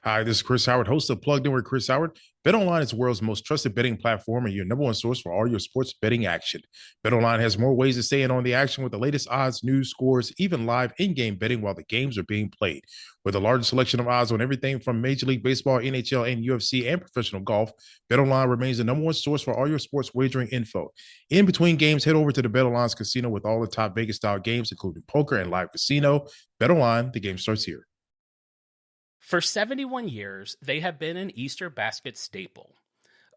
Hi, this is Chris Howard, host of Plugged In with Chris Howard. BetOnline is the world's most trusted betting platform and your number one source for all your sports betting action. BetOnline has more ways to stay in on the action with the latest odds, news, scores, even live in-game betting while the games are being played. With the largest selection of odds on everything from Major League Baseball, NHL, and UFC, and professional golf, BetOnline remains the number one source for all your sports wagering info. In between games, head over to the BetOnline's casino with all the top Vegas-style games, including poker and live casino. BetOnline, the game starts here. For 71 years, they have been an Easter basket staple.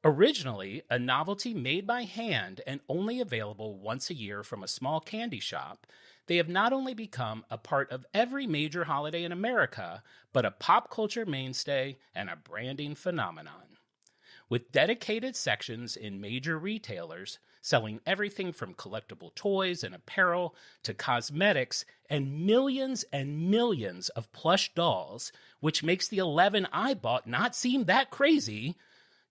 Originally a novelty made by hand and only available once a year from a small candy shop, they have not only become a part of every major holiday in America, but a pop culture mainstay and a branding phenomenon. With dedicated sections in major retailers, selling everything from collectible toys and apparel to cosmetics and millions of plush dolls, which makes the 11 I bought not seem that crazy,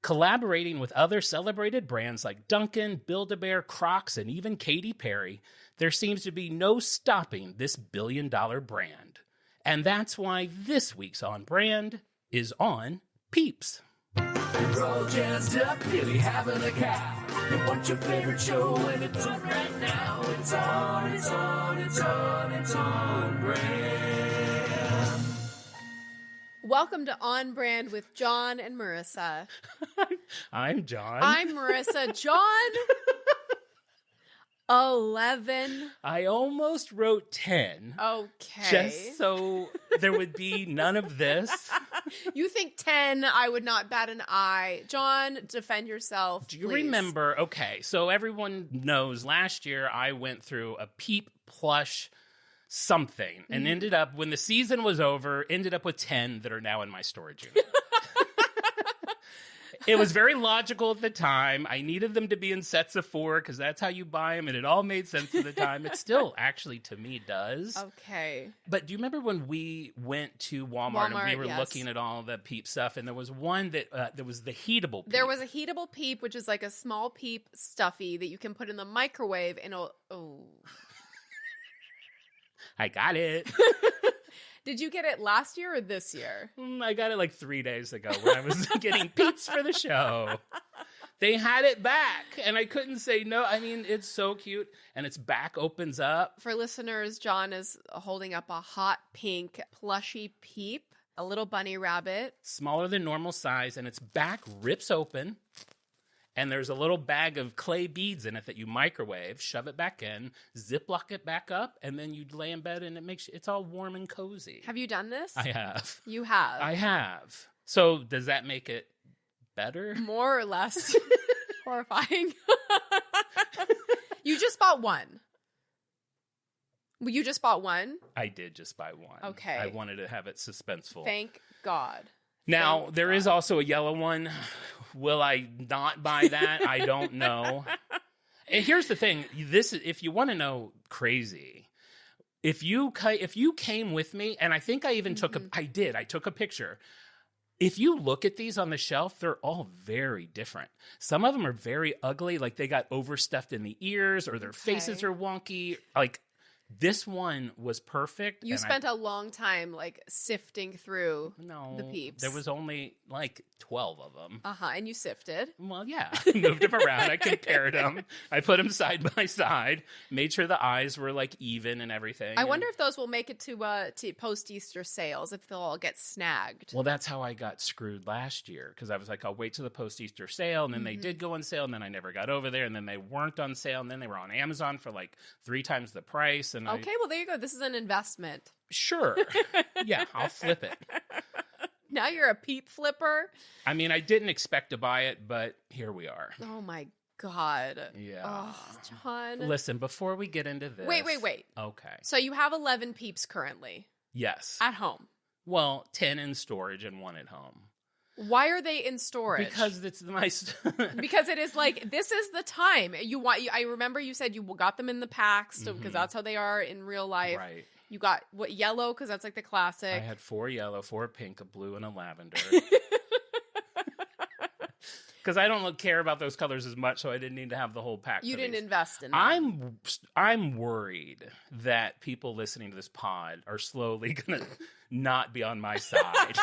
collaborating with other celebrated brands like Dunkin', Build-A-Bear, Crocs, and even Katy Perry, there seems to be no stopping this billion-dollar brand. And that's why this week's On Brand is on Peeps. You're all jazzed up, really having a cow. You want your favorite show, and it's on right now. It's on brand. Welcome to On Brand with Jon and Marisa. I'm Jon. I'm Marisa. Jon, 11. I almost wrote 10. Okay. Just so there would be none of this. You think 10, I would not bat an eye. Jon, defend yourself, Do you please. remember? Okay, so everyone knows last year I went through a Peep plush something and ended up, when the season was over, ended up with 10 that are now in my storage unit. It was very logical at the time. I needed them to be in sets of 4 because that's how you buy them, and it all made sense at the time. It still actually, to me, does. Okay. But do you remember when we went to Walmart and we were yes. looking at all the Peep stuff, and there was one that there was the heatable Peep. There was a heatable Peep, which is like a small Peep stuffy that you can put in the microwave and I got it. Did you get it last year or this year? I got it like 3 days ago when I was getting Peeps for the show. They had it back, and I couldn't say no. I mean, it's so cute, and its back opens up. For listeners, Jon is holding up a hot pink plushy Peep, a little bunny rabbit. Smaller than normal size, and its back rips open, and there's a little bag of clay beads in it that you microwave, shove it back in, Ziploc it back up, and then you lay in bed, and it's all warm and cozy. Have you done this? I have. You have? I have. So does that make it better? More or less horrifying. You just bought one. You just bought one? I did just buy one. Okay. I wanted to have it suspenseful. Thank God. Now, Thank there God. is also a yellow one. Will I not buy that? I don't know. And here's the thing. If you want to know crazy, if you came with me, and I think I even took a picture. If you look at these on the shelf, they're all very different. Some of them are very ugly, like they got overstuffed in the ears, or their faces are wonky. Like, this one was perfect. You spent a long time like sifting through the Peeps. There was only like 12 of them. And you sifted. Well, yeah. I moved them around. I compared them. I put them side by side. Made sure the eyes were like even and everything. I wonder if those will make it to post-Easter sales, if they'll all get snagged. Well, that's how I got screwed last year, because I was like, I'll wait till the post-Easter sale, and then they did go on sale, and then I never got over there, and then they weren't on sale, and then they were on Amazon for like 3 times the price. And okay, well, there you go. This is an investment. Sure. Yeah, I'll flip it. Now you're a Peep flipper. I mean, I didn't expect to buy it, but here we are. Oh, my God. Yeah. Oh, Jon. Listen, before we get into this. Wait. Okay. So you have 11 Peeps currently? Yes. At home? Well, 10 in storage and 1 at home. Why are they in storage? Because it's nice. Because it is like, this is the time. I remember you said you got them in the packs because that's how they are in real life. Right. You got yellow, because that's like the classic. I had 4 yellow, 4 pink, a blue, and a lavender. Because I don't care about those colors as much, so I didn't need to have the whole pack. You for didn't these. invest in them. I'm worried that people listening to this pod are slowly gonna not be on my side.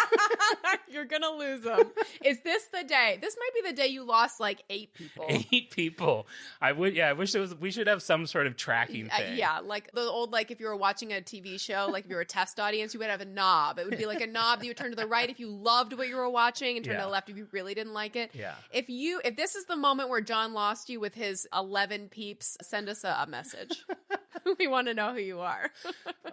You're gonna lose them. Is this the day? This might be the day you lost like 8 people. 8 people. I wish there was. We should have some sort of tracking thing. Yeah, like the old, like if you were watching a TV show, like if you were a test audience, you would have a knob. It would be like a knob that you would turn to the right if you loved what you were watching, and turn to the left if you really didn't like it. Yeah. If this is the moment where Jon lost you with his 11 peeps, send us a message. We want to know who you are.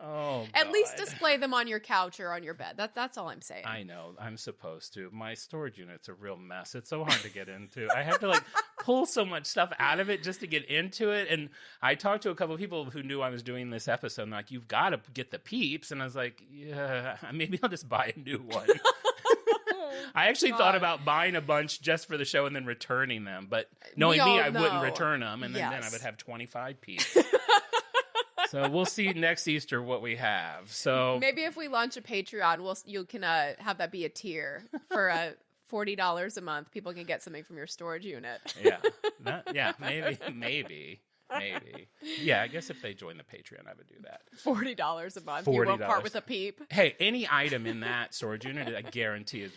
Oh, At God. least display them on your couch or on your bed. That's all I'm saying. I know. I'm supposed to. My storage unit's a real mess. It's so hard to get into. I have to like pull so much stuff out of it just to get into it. And I talked to a couple of people who knew I was doing this episode. And like, you've got to get the Peeps. And I was like, yeah, maybe I'll just buy a new one. I actually thought about buying a bunch just for the show and then returning them. But knowing me, I wouldn't return them. And then I would have 25 Peeps. So we'll see next Easter what we have. So maybe if we launch a Patreon, you can have that be a tier for $40 a month. People can get something from your storage unit. Maybe. Yeah, I guess if they join the Patreon, I would do that. $40 a month. You won't part with a peep. Hey, any item in that storage unit, I guarantee is,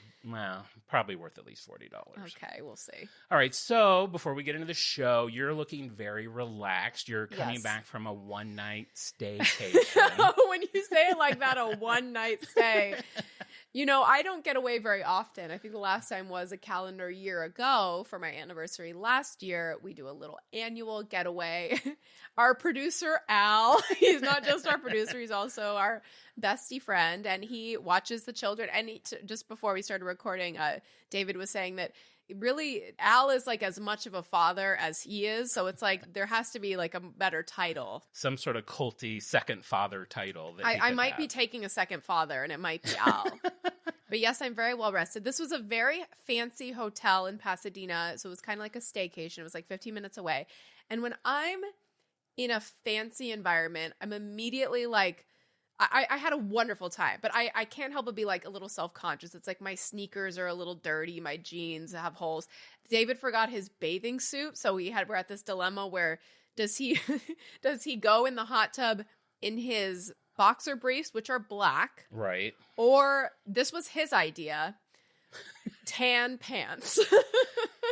probably worth at least $40. Okay, we'll see. All right, so before we get into the show, you're looking very relaxed. You're coming back from a one-night staycation. When you say it like that, a one-night stay. You know, I don't get away very often. I think the last time was a calendar year ago for my anniversary last year. We do a little annual getaway. Our producer, Al, he's not just our producer, he's also our bestie friend, and he watches the children. And just before we started recording, David was saying that really Al is like as much of a father as he is, so it's like there has to be like a better title, some sort of culty second father title that I might be taking a second father, and it might be Al. But yes, I'm very well rested. This was a very fancy hotel in Pasadena, so it was kind of like a staycation. It was like 15 minutes away, and when I'm in a fancy environment, I'm immediately like, I had a wonderful time, but I can't help but be like a little self-conscious. It's like my sneakers are a little dirty. My jeans have holes. David forgot his bathing suit. So we're at this dilemma where does he go in the hot tub in his boxer briefs, which are black? Right. Or this was his idea, tan pants.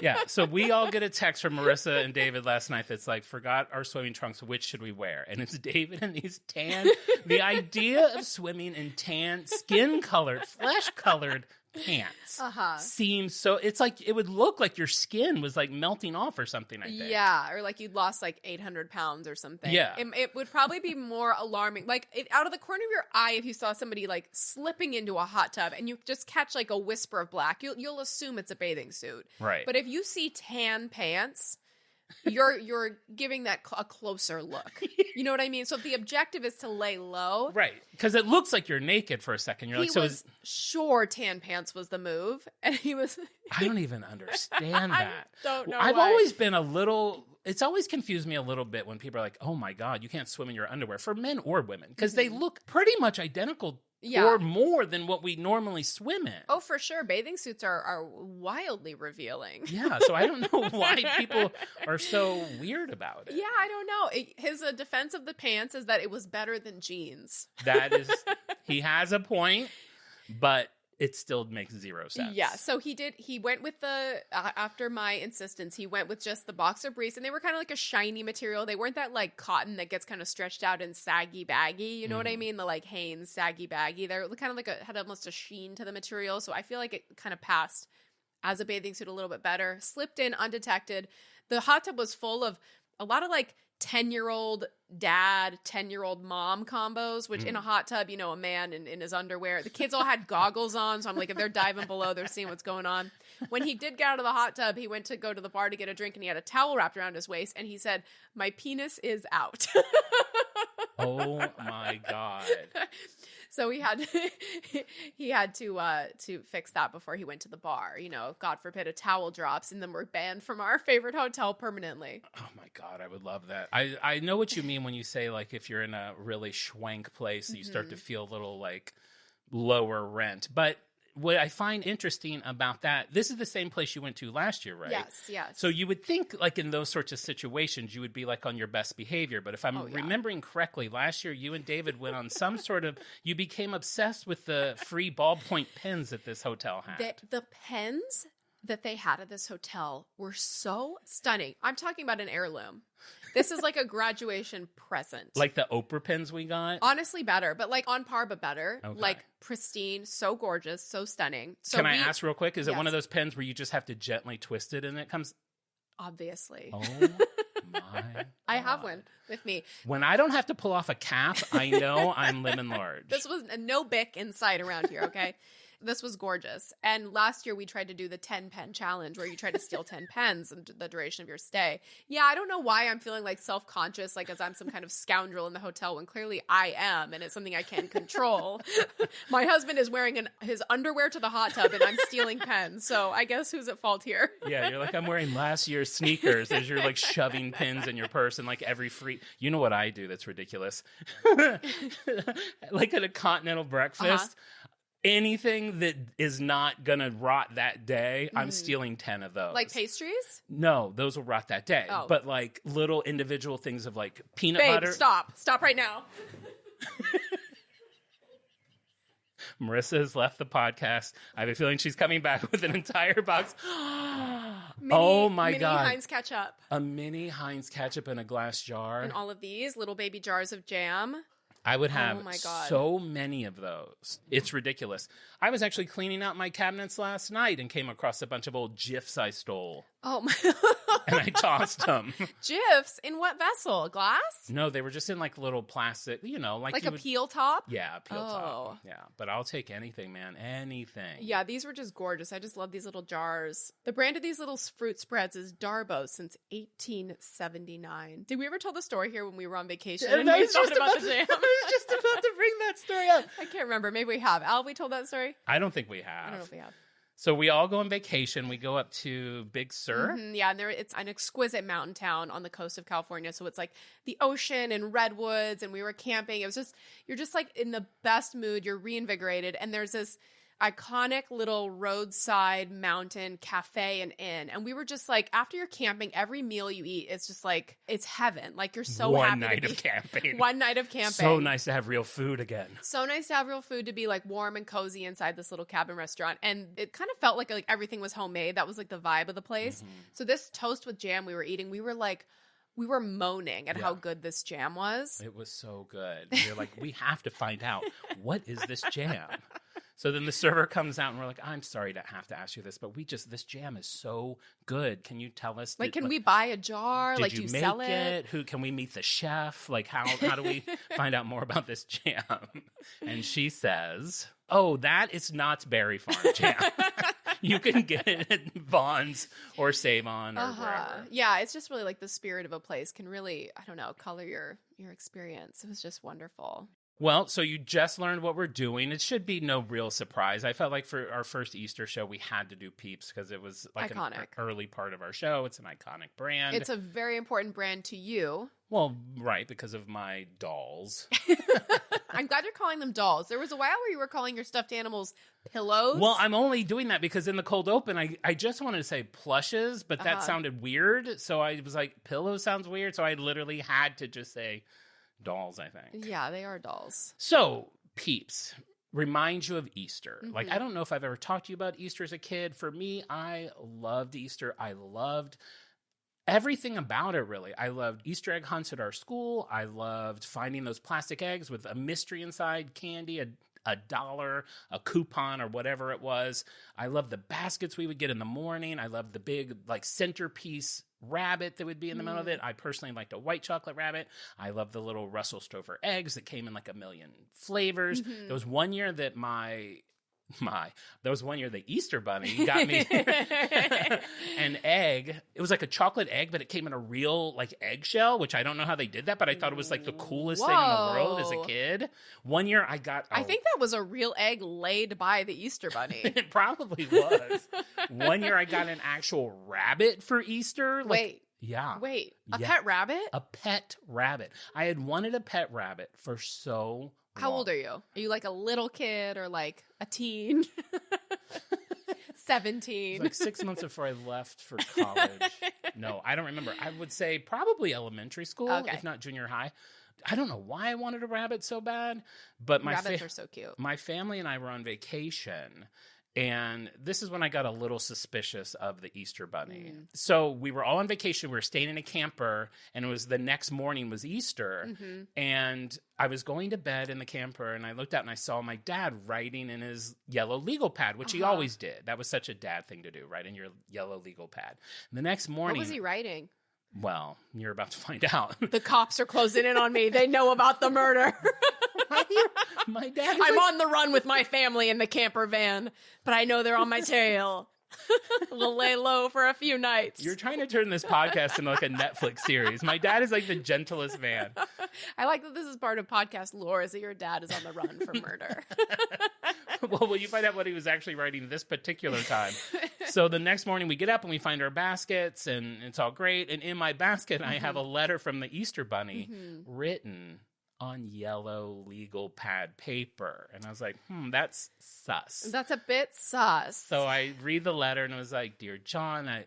Yeah, so we all get a text from Marissa and David last night that's like, forgot our swimming trunks, which should we wear? And it's David in these tan, the idea of swimming in tan, skin-colored, flesh-colored pants seems so, it's like, it would look like your skin was like melting off or something, I think. Yeah, or like you'd lost like 800 pounds or something. Yeah. It would probably be more alarming. Like out of the corner of your eye, if you saw somebody like slipping into a hot tub and you just catch like a whisper of black, you'll assume it's a bathing suit. Right. But if you see tan pants, you're giving that a closer look. You know what I mean? So if the objective is to lay low. Right. Because it looks like you're naked for a second. You're like, so sure tan pants was the move. And he was. I don't even understand that. I don't know. I've always been it's always confused me a little bit when people are like, oh my God, you can't swim in your underwear, for men or women, because they look pretty much identical. Yeah. Or more than what we normally swim in. Oh, for sure. Bathing suits are wildly revealing. Yeah, so I don't know why people are so weird about it. Yeah, I don't know. His defense of the pants is that it was better than jeans. He has a point, but it still makes zero sense. Yeah, so he went with after my insistence, he went with just the boxer briefs, and they were kind of like a shiny material. They weren't that like cotton that gets kind of stretched out and saggy baggy, you know what I mean? The like Hanes saggy baggy. They're kind of like had almost a sheen to the material, so I feel like it kind of passed as a bathing suit a little bit better. Slipped in undetected. The hot tub was full of a lot of like 10-year-old dad, 10-year-old mom combos, which in a hot tub, you know, a man in his underwear. The kids all had goggles on, so I'm like, if they're diving below, they're seeing what's going on. When he did get out of the hot tub, he went to go to the bar to get a drink, and he had a towel wrapped around his waist, and he said, "My penis is out." Oh my God. So he had to fix that before he went to the bar. You know, God forbid a towel drops and then we're banned from our favorite hotel permanently. Oh my God, I would love that. I know what you mean when you say like if you're in a really schwank place, you start to feel a little like lower rent. But what I find interesting about that, this is the same place you went to last year, right? Yes. So you would think like in those sorts of situations, you would be like on your best behavior. But if I'm remembering correctly, last year you and David went on some sort of, you became obsessed with the free ballpoint pens that this hotel had. The pens that they had at this hotel were so stunning. I'm talking about an heirloom. This is like a graduation present. Like the Oprah pens we got? Honestly, better, but like on par, but better. Okay. Like pristine, so gorgeous, so stunning. So Can I ask real quick? Is it one of those pens where you just have to gently twist it and it comes? Obviously. Oh my God. I have one with me. When I don't have to pull off a cap, I know I'm living large. This was no Bic inside around here, okay? This was gorgeous. And last year we tried to do the 10 pen challenge where you try to steal 10 pens in the duration of your stay. Yeah, I don't know why I'm feeling like self-conscious, like as I'm some kind of scoundrel in the hotel when clearly I am and it's something I can't control. My husband is wearing his underwear to the hot tub and I'm stealing pens. So I guess who's at fault here? Yeah, you're like, I'm wearing last year's sneakers as you're like shoving pins in your purse and like every free, you know what I do that's ridiculous? Like at a continental breakfast, anything that is not gonna rot that day, I'm stealing 10 of those. Like pastries? No, those will rot that day. Oh. But like little individual things of like peanut Babe, butter. Stop right now. Marissa has left the podcast. I have a feeling she's coming back with an entire box. Mini God. Heinz ketchup. A mini Heinz ketchup in a glass jar. And all of these little baby jars of jam. I would have my God. so many of those. It's ridiculous. I was actually cleaning out my cabinets last night and came across a bunch of old GIFs I stole. Oh my. And I tossed them. GIFs? In what vessel? Glass? No, they were just in like little plastic, like a peel top? Yeah, a peel top. Yeah, but I'll take anything, man. Anything. Yeah, these were just gorgeous. I just love these little jars. The brand of these little fruit spreads is Darbo since 1879. Did we ever tell the story here when we were on vacation? And I we was thought about the jam? I was just about to bring that story up. I can't remember. Maybe we have. Al, have we told that story? I don't think we have. I don't know if we have. So we all go on vacation. We go up to Big Sur. Mm-hmm, yeah, and it's an exquisite mountain town on the coast of California. So it's like the ocean and redwoods, and we were camping. It was just, you're just like in the best mood. You're reinvigorated. And there's this iconic little roadside mountain cafe and inn. And we were just like, after you're camping, every meal you eat, it's just like, it's heaven. Like you're so happy. One night of camping. One night of camping. So nice to have real food again. So nice to have real food, to be like warm and cozy inside this little cabin restaurant. And it kind of felt like everything was homemade. That was like the vibe of the place. Mm-hmm. So this toast with jam we were eating, we were moaning at how good this jam was. It was so good. We were like, we have to find out, what is this jam? So then the server comes out and we're like, I'm sorry to have to ask you this, but this jam is so good. Can you tell us? Like, can we buy a jar? Like, do you sell it? Who can we meet the chef? Like, how do we find out more about this jam? And she says, oh, that is Knott's Berry Farm jam. You can get it at Vaughn's or Save On or wherever. Yeah, it's just really like the spirit of a place can really, I don't know, color your experience. It was just wonderful. Well, so you just learned what we're doing. It should be no real surprise. I felt like for our first Easter show, we had to do Peeps because it was like iconic. An early part of our show. It's an iconic brand. It's a very important brand to you. Well, right, because of my dolls. I'm glad you're calling them dolls. There was a while where you were calling your stuffed animals pillows. Well, I'm only doing that because in the cold open, I just wanted to say plushes, but that sounded weird. So I was like, pillow sounds weird. So I literally had to just say dolls, I think. Yeah, they are dolls. So, Peeps remind you of Easter. Mm-hmm. Like, I don't know if I've ever talked to you about Easter as a kid. For me, I loved Easter. I loved everything about it, really. I loved Easter egg hunts at our school. I loved finding those plastic eggs with a mystery inside, candy, a dollar, a coupon, or whatever it was. I loved the baskets we would get in the morning. I loved the big, like, centerpiece rabbit that would be in the middle of it. I personally liked a white chocolate rabbit. I love the little Russell Stover eggs that came in like a million flavors. Mm-hmm. There was one year that the Easter Bunny got me an egg. It was like a chocolate egg, but it came in a real like eggshell, which I don't know how they did that, but I thought it was like the coolest thing in the world as a kid. One year I think that was a real egg laid by the Easter Bunny. It probably was. One year I got an actual rabbit for Easter. Wait, a pet rabbit? A pet rabbit. I had wanted a pet rabbit for so long. How old are you? Are you like a little kid or like a teen? 17. It was like 6 months before I left for college. No, I don't remember. I would say probably elementary school, if not junior high. I don't know why I wanted a rabbit so bad, but rabbits are so cute. My family and I were on vacation, and this is when I got a little suspicious of the Easter Bunny. So we were all on vacation. We were staying in a camper, and it was the next morning was Easter. And I was going to bed in the camper, and I looked out and I saw my dad writing in his yellow legal pad, which he always did. That was such a dad thing to do, write in your yellow legal pad. And the next morning... What was he writing? Well, you're about to find out. The cops are closing in on me. They know about the murder. My dad. I'm on the run with my family in the camper van, but I know they're on my tail. We'll lay low for a few nights. You're trying to turn this podcast into like a Netflix series. My dad is like the gentlest man. I like that this is part of podcast lore, is that your dad is on the run for murder. Well, will you find out what he was actually writing this particular time? So the next morning we get up and we find our baskets and it's all great. And in my basket, I have a letter from the Easter Bunny written on yellow legal pad paper. And I was like, that's sus. That's a bit sus. So I read the letter and it was like, Dear John, I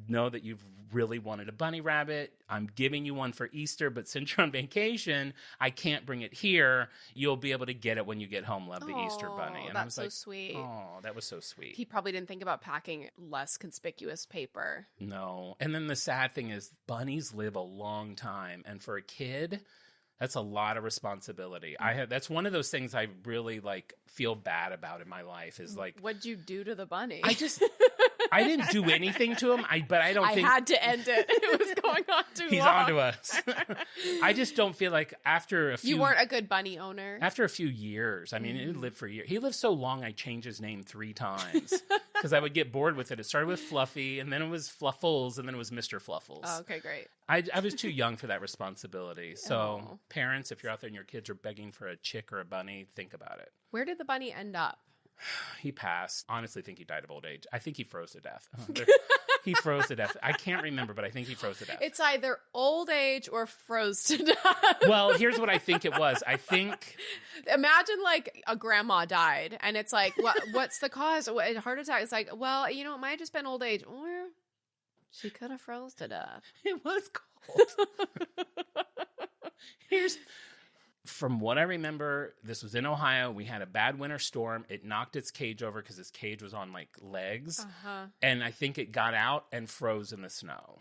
know that you've really wanted a bunny rabbit. I'm giving you one for Easter, but since you're on vacation, I can't bring it here. You'll be able to get it when you get home. Love the Easter Bunny. And I was that's so like, sweet. Oh, that was so sweet. He probably didn't think about packing less conspicuous paper. No. And then the sad thing is bunnies live a long time. And for a kid, that's a lot of responsibility. That's one of those things I really like feel bad about in my life is like, what'd you do to the bunny? I didn't do anything to him. But I don't think I had to end it. It was going on too long. He's on to us. I just don't feel like after a few... You weren't a good bunny owner? After a few years. I mean, it lived for years. He lived so long, I changed his name 3 times. Because I would get bored with it. It started with Fluffy, and then it was Fluffles, and then it was Mr. Fluffles. Oh, okay, great. I was too young for that responsibility. So parents, if you're out there and your kids are begging for a chick or a bunny, think about it. Where did the bunny end up? He passed. Honestly, think he died of old age. I think he froze to death. He froze to death. I can't remember, but I think he froze to death. It's either old age or froze to death. Well, here's what I think it was. I think... Imagine like a grandma died and it's like, what's the cause? A heart attack. It's like, well, you know, it might have just been old age. Or she could have froze to death. It was cold. From what I remember, this was in Ohio. We had a bad winter storm. It knocked its cage over because its cage was on like legs. And I think it got out and froze in the snow.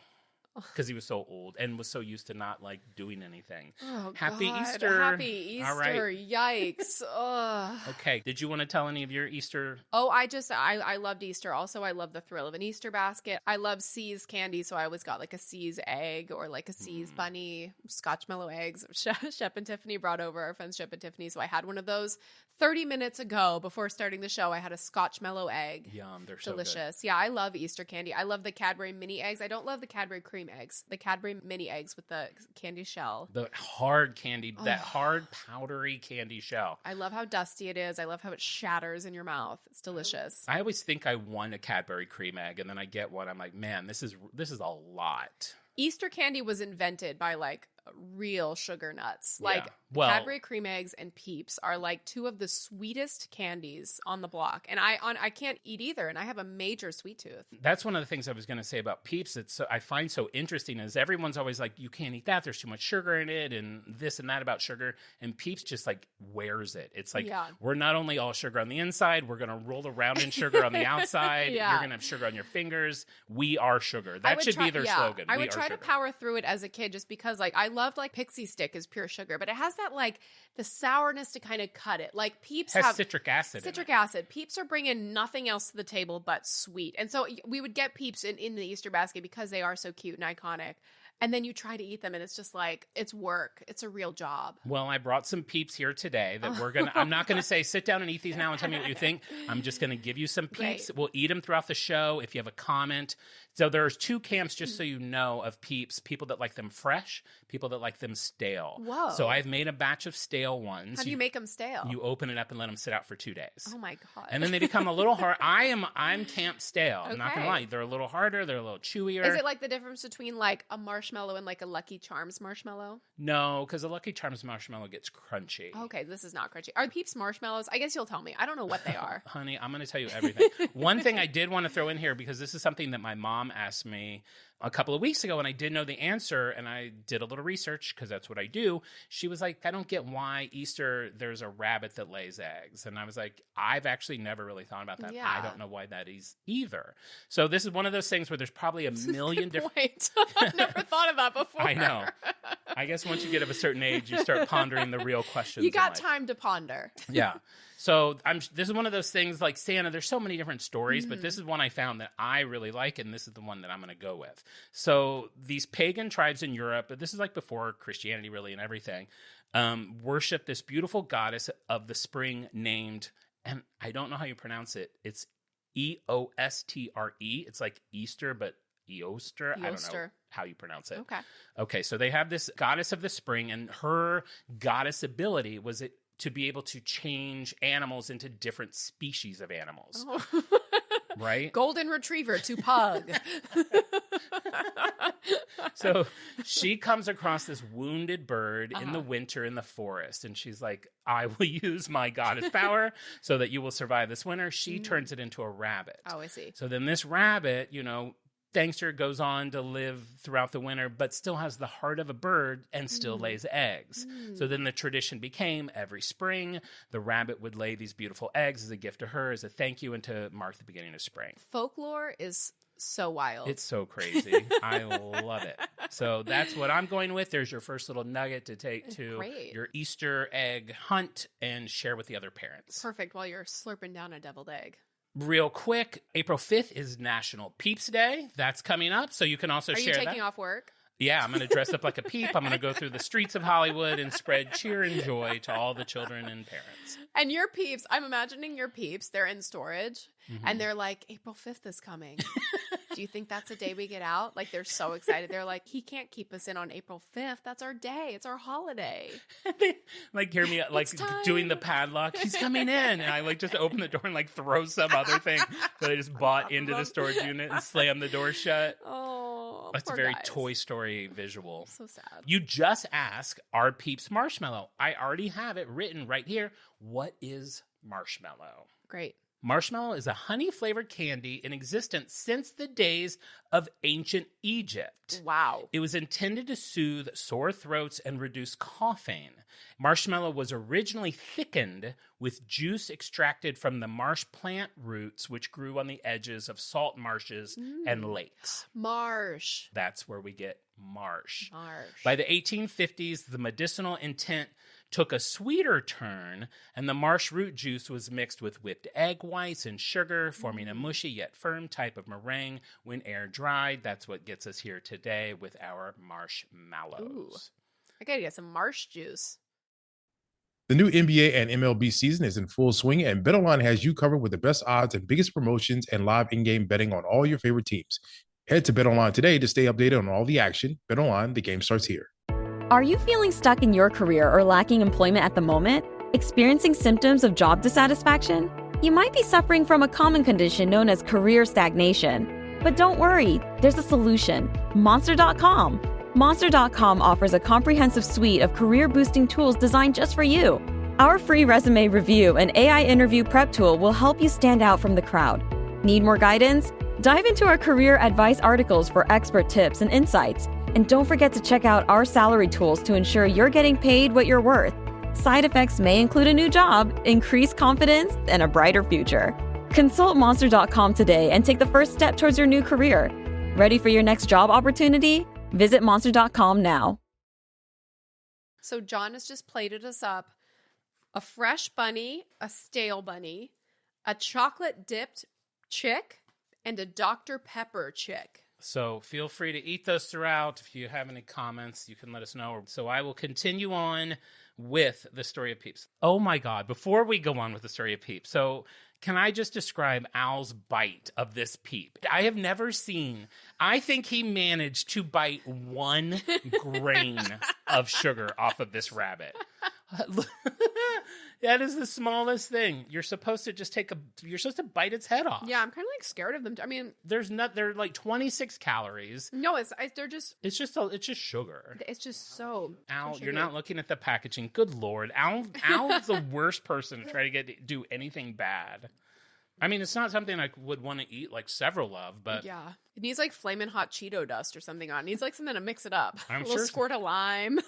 Because he was so old and was so used to not like doing anything. Oh, Happy God. Easter. Happy Easter. All right. Yikes. Ugh. Okay. Did you want to tell any of your Easter? Oh, I loved Easter. Also, I love the thrill of an Easter basket. I love C's candy, so I always got like a C's egg or like a C's bunny, Scotch Mellow eggs. Shep and Tiffany brought over, our friends Shep and Tiffany, so I had one of those 30 minutes ago before starting the show. I had a Scotch Mellow egg. Yum, they're so delicious. Good. Yeah, I love Easter candy. I love the Cadbury mini eggs. I don't love the Cadbury cream eggs. The Cadbury mini eggs with the candy shell. The hard candy, that hard powdery candy shell. I love how dusty it is. I love how it shatters in your mouth. It's delicious. I always think I want a Cadbury cream egg, and then I get one. I'm like, man, this is a lot. Easter candy was invented by like real sugar nuts. Like Cadbury cream eggs and Peeps are like 2 of the sweetest candies on the block. And I can't eat either, and I have a major sweet tooth. That's one of the things I was going to say about Peeps. I find so interesting is everyone's always like, you can't eat that. There's too much sugar in it and this and that about sugar. And Peeps just like wears it. It's like, we're not only all sugar on the inside, we're going to roll around in sugar on the outside. You're going to have sugar on your fingers. We are sugar. That should be their slogan. I would try to power through it as a kid just because like I loved like Pixie Stick is pure sugar, but it has that like the sourness to kind of cut it. Like Peeps has have citric acid. Peeps are bringing nothing else to the table but sweet. And so we would get Peeps in the Easter basket because they are so cute and iconic. And then you try to eat them and it's just like, it's work. It's a real job. Well, I brought some Peeps here today that I'm not going to say, sit down and eat these now and tell me what you think. I'm just going to give you some Peeps. Great. We'll eat them throughout the show. If you have a comment. So there's 2 camps, just so you know, of Peeps. People that like them fresh, people that like them stale. Whoa. So I've made a batch of stale ones. How do you make them stale? You open it up and let them sit out for 2 days. Oh my God. And then they become a little hard. I'm camp stale. I'm not going to lie. They're a little harder. They're a little chewier. Is it like the difference between like a marshmallow marshmallow and like a Lucky Charms marshmallow? No, because a Lucky Charms marshmallow gets crunchy. Okay, this is not crunchy. Are Peeps marshmallows? I guess you'll tell me. I don't know what they are. Honey, I'm going to tell you everything. One thing I did want to throw in here, because this is something that my mom asked me a couple of weeks ago, and I didn't know the answer, and I did a little research because that's what I do. She was like, I don't get why Easter there's a rabbit that lays eggs. And I was like, I've actually never really thought about that. Yeah. I don't know why that is either. So this is one of those things where there's probably a million different... Wait, I've never thought of that before. I know. I guess once you get of a certain age, you start pondering the real questions. You got in life. time to ponder. Yeah. So this is one of those things like Santa. There's so many different stories, but this is one I found that I really like, and this is the one that I'm going to go with. So these pagan tribes in Europe, but this is like before Christianity really and everything, worship this beautiful goddess of the spring named, and I don't know how you pronounce it. It's Eostre. It's like Easter, but Eoster. I don't know how you pronounce it. Okay. So they have this goddess of the spring, and her goddess ability was to be able to change animals into different species of animals. Oh. Right? Golden retriever to pug. So she comes across this wounded bird in the winter in the forest, and she's like, I will use my goddess power so that you will survive this winter. She turns it into a rabbit. Oh, I see. So then this rabbit, thanks to her, goes on to live throughout the winter, but still has the heart of a bird and still lays eggs. So then the tradition became every spring, the rabbit would lay these beautiful eggs as a gift to her, as a thank you, and to mark the beginning of spring. Folklore is so wild. It's so crazy. I love it. So that's what I'm going with. There's your first little nugget to take to your Easter egg hunt and share with the other parents. Perfect, while you're slurping down a deviled egg. Real quick, April 5th is National Peeps Day. That's coming up, so you can also share that. Are you taking off work? Yeah, I'm going to dress up like a peep. I'm going to go through the streets of Hollywood and spread cheer and joy to all the children and parents. And your Peeps, I'm imagining your Peeps, they're in storage, and they're like, April 5th is coming. Do you think that's the day we get out? Like, they're so excited. They're like, he can't keep us in on April 5th. That's our day. It's our holiday. They, hear me, doing the padlock. He's coming in. And I, just open the door and, throw some other thing that I just bought into the storage unit and slam the door shut. Oh, that's a very Toy Story visual. So sad. You just ask, are Peeps marshmallow? I already have it written right here. What is marshmallow? Great. Marshmallow is a honey-flavored candy in existence since the days of ancient Egypt. Wow. It was intended to soothe sore throats and reduce coughing. Marshmallow was originally thickened with juice extracted from the marsh plant roots, which grew on the edges of salt marshes and lakes. Marsh. That's where we get marsh. Marsh. By the 1850s, the medicinal intent took a sweeter turn, and the marsh root juice was mixed with whipped egg whites and sugar, forming a mushy yet firm type of meringue. When air dried, that's what gets us here today with our marshmallows. Ooh. I gotta get some marsh juice. The new NBA and MLB season is in full swing, and BetOnline has you covered with the best odds and biggest promotions and live in-game betting on all your favorite teams. Head to BetOnline today to stay updated on all the action. BetOnline, the game starts here. Are you feeling stuck in your career or lacking employment at the moment? Experiencing symptoms of job dissatisfaction? You might be suffering from a common condition known as career stagnation. But don't worry, there's a solution. Monster.com. Monster.com offers a comprehensive suite of career-boosting tools designed just for you. Our free resume review and AI interview prep tool will help you stand out from the crowd. Need more guidance? Dive into our career advice articles for expert tips and insights. And don't forget to check out our salary tools to ensure you're getting paid what you're worth. Side effects may include a new job, increased confidence, and a brighter future. Consult Monster.com today and take the first step towards your new career. Ready for your next job opportunity? Visit Monster.com now. So Jon has just plated us up a fresh bunny, a stale bunny, a chocolate-dipped chick, and a Dr. Pepper chick. So feel free to eat those throughout. If you have any comments, you can let us know. So I will continue on with the story of Peeps. Oh my God, before we go on with the story of Peeps, so can I just describe Al's bite of this peep? I have never seen, I think he managed to bite 1 grain of sugar off of this rabbit. That is the smallest thing. You're supposed to just you're supposed to bite its head off. Yeah, I'm kind of like scared of them. I mean, they're like 26 calories. no, they're just. It's just sugar. It's just so. Al, so you're sugary. not looking at the packaging. Good Lord. Al is the worst person to try to do anything bad. I mean, it's not something I would want to eat like several of, but Yeah, it needs like flaming hot Cheeto dust or something on. It needs like something to mix it up. I'm a little sure- squirt of lime.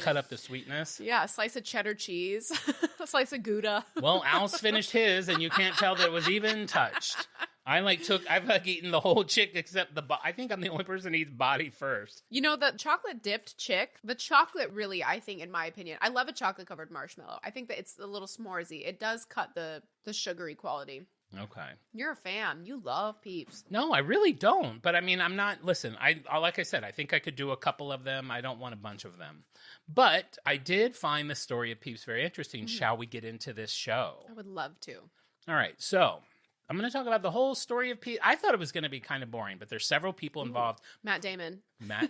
cut up the sweetness. Yeah, a slice of cheddar cheese, a slice of Gouda. Well, Al's finished his, and you can't tell that it was even touched. I've eaten the whole chick except I think I'm the only person who eats body first. You know, the chocolate dipped chick, the chocolate really, I think, in my opinion, I love a chocolate covered marshmallow. I think that it's a little s'moresy. It does cut the sugary quality. Okay. You're a fan. You love Peeps. No, I really don't. But I mean, I'm not. Listen, like I said, I think I could do a couple of them. I don't want a bunch of them. But I did find the story of Peeps very interesting. Shall we get into this show? I would love to. All right. So I'm going to talk about the whole story of Peeps. I thought it was going to be kind of boring, but there's several people involved. Matt Damon.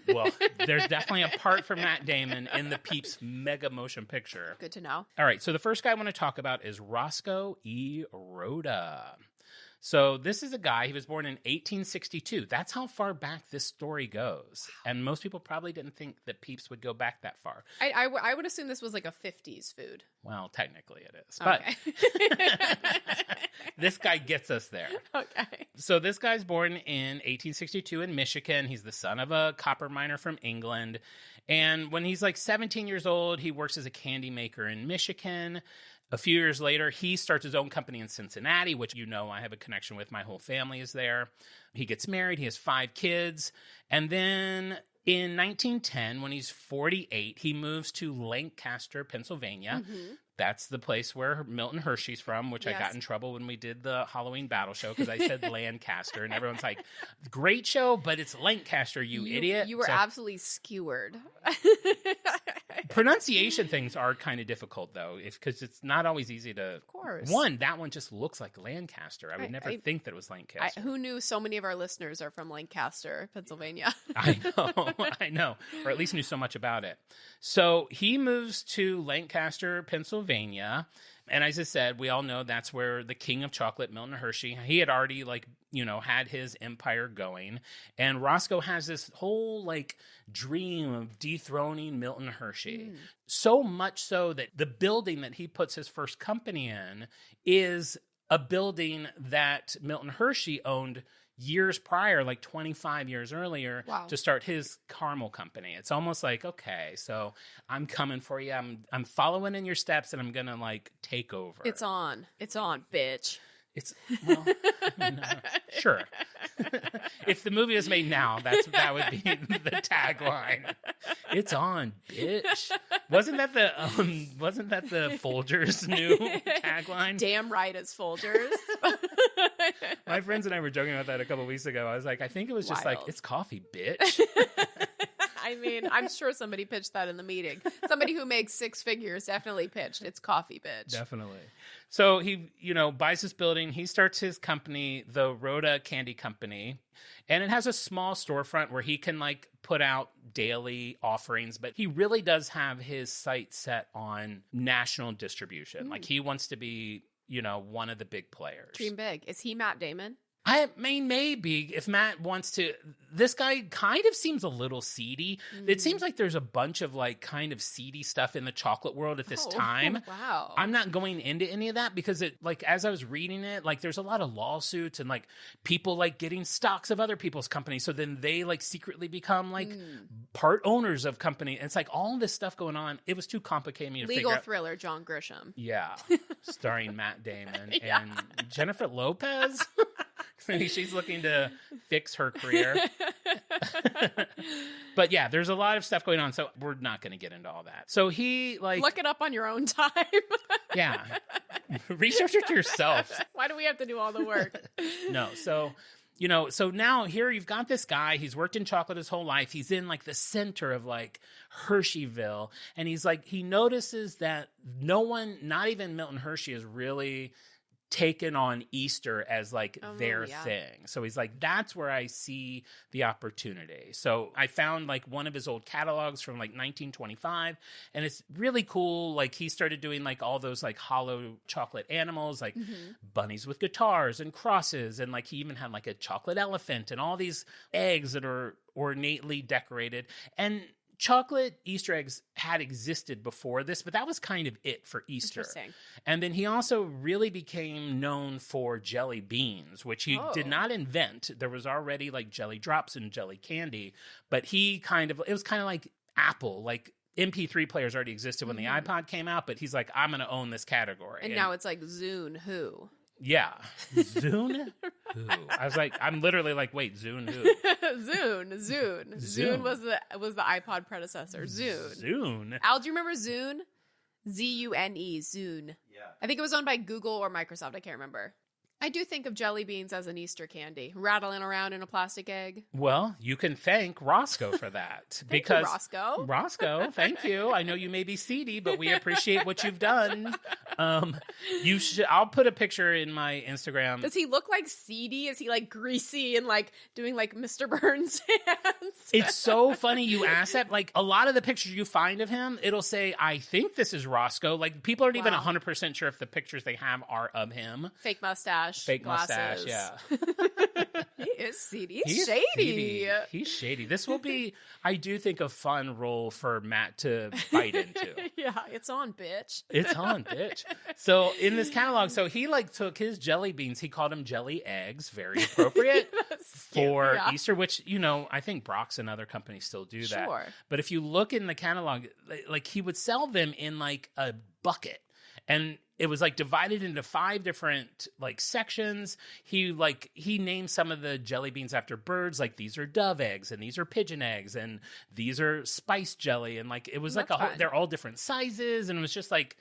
Well, there's definitely a part for Matt Damon in the Peeps mega motion picture. Good to know. All right. So the first guy I want to talk about is Roscoe E. Rhoda. So this is a guy, he was born in 1862. That's how far back this story goes. And most people probably didn't think that Peeps would go back that far. I would assume this was like a 50s food. Well, technically it is. But Okay. this guy gets us there. Okay. So this guy's born in 1862 in Michigan. He's the son of a copper miner from England. And when he's like 17 years old, he works as a candy maker in Michigan. A few years later, he starts his own company in Cincinnati, which I have a connection with. My whole family is there. He gets married. He has 5 kids. And then in 1910, when he's 48, he moves to Lancaster, Pennsylvania. Mm-hmm. That's the place where Milton Hershey's from, which I got in trouble when we did the Halloween battle show because I said Lancaster, and everyone's like, great show, but it's Lancaster, you idiot. You were absolutely skewered. Pronunciation things are kind of difficult, though, because it's not always easy to... Of course. That one just looks like Lancaster. I would never think that it was Lancaster. Who knew so many of our listeners are from Lancaster, Pennsylvania? I know, or at least knew so much about it. So he moves to Lancaster, Pennsylvania, and as I said, we all know that's where the king of chocolate, Milton Hershey, he had already had his empire going, and Roscoe has this whole dream of dethroning Milton Hershey. So much so that the building that he puts his first company in is a building that Milton Hershey owned years prior, 25 years earlier, to start his caramel company. It's almost like, okay, so I'm coming for you. I'm following in your steps, and I'm gonna take over. It's on, bitch. Sure. If the movie is made now, that would be the tagline. It's on, bitch. Wasn't that the Folgers new tagline? Damn right, it's Folgers. My friends and I were joking about that a couple weeks ago. I was like, I think it was just Wild. it's coffee, bitch. I mean, I'm sure somebody pitched that in the meeting. Somebody who makes 6 figures definitely pitched. It's coffee, bitch. Definitely. So he, buys this building. He starts his company, the Rhoda Candy Company, and it has a small storefront where he can put out daily offerings, but he really does have his sights set on national distribution. He wants to be, one of the big players. Dream big. Is he Matt Damon? I mean, maybe if Matt wants to. This guy kind of seems a little seedy. It seems like there's a bunch of kind of seedy stuff in the chocolate world at this time. Wow. I'm not going into any of that because it as I was reading it, there's a lot of lawsuits and people getting stocks of other people's companies. So then they secretly become part owners of company. And it's all this stuff going on. It was too complicated for me to Legal figure out. thriller, John Grisham. Yeah, starring Matt Damon and Jennifer Lopez. She's looking to fix her career. But yeah, there's a lot of stuff going on, so we're not going to get into all that. So he look it up on your own time. Yeah. Research it yourself. Why do we have to do all the work? No. So, so now here you've got this guy, he's worked in chocolate his whole life. He's in the center of Hersheyville. And he's he notices that no one, not even Milton Hershey, is really taken on Easter as like their yeah. thing. So he's like, that's where I see the opportunity. So I found like one of his old catalogs from like 1925, and it's really cool. Like he started doing like all those like hollow chocolate animals, like bunnies with guitars and crosses. And like he even had like a chocolate elephant and all these eggs that are ornately decorated. And chocolate Easter eggs had existed before this, but that was kind of it for Easter. Interesting. And then he also really became known for jelly beans, which he did not invent. There was already like jelly drops and jelly candy, but it was kind of like Apple, like MP3 players already existed when the iPod came out, but he's like, I'm going to own this category. And now it's like Zune who? Yeah. Zune? Who? I was like, I'm literally like, wait, Zune who? Zune. Zune was the iPod predecessor. Zune. Zune? Al, do you remember Zune? Zune. Zune. Yeah. I think it was owned by Google or Microsoft. I can't remember. I do think of jelly beans as an Easter candy, rattling around in a plastic egg. Well, you can thank Roscoe for that. Thank you, Roscoe. Roscoe, thank you. I know you may be seedy, but we appreciate what you've done. I'll put a picture in my Instagram. Does he look like seedy? Is he like greasy and like doing like Mr. Burns hands? It's so funny you ask that. Like a lot of the pictures you find of him, it'll say, I think this is Roscoe. Like people aren't even 100% sure if the pictures they have are of him. Fake mustache. Fake mustache, glasses. yeah. He is seedy. He's shady. He's shady. This will be, I do think, a fun role for Matt to bite into. Yeah, it's on, bitch. It's on, bitch. So in this catalog, so he like took his jelly beans, he called them jelly eggs, very appropriate for Easter, which, you know, I think Brock's and other companies still do that. Sure. But if you look in the catalog, like he would sell them in like a bucket. And it was like divided into 5 different like sections. He named some of the jelly beans after birds. Like these are dove eggs and these are pigeon eggs and these are spice jelly. And like, it was like they're all different sizes. And it was just like,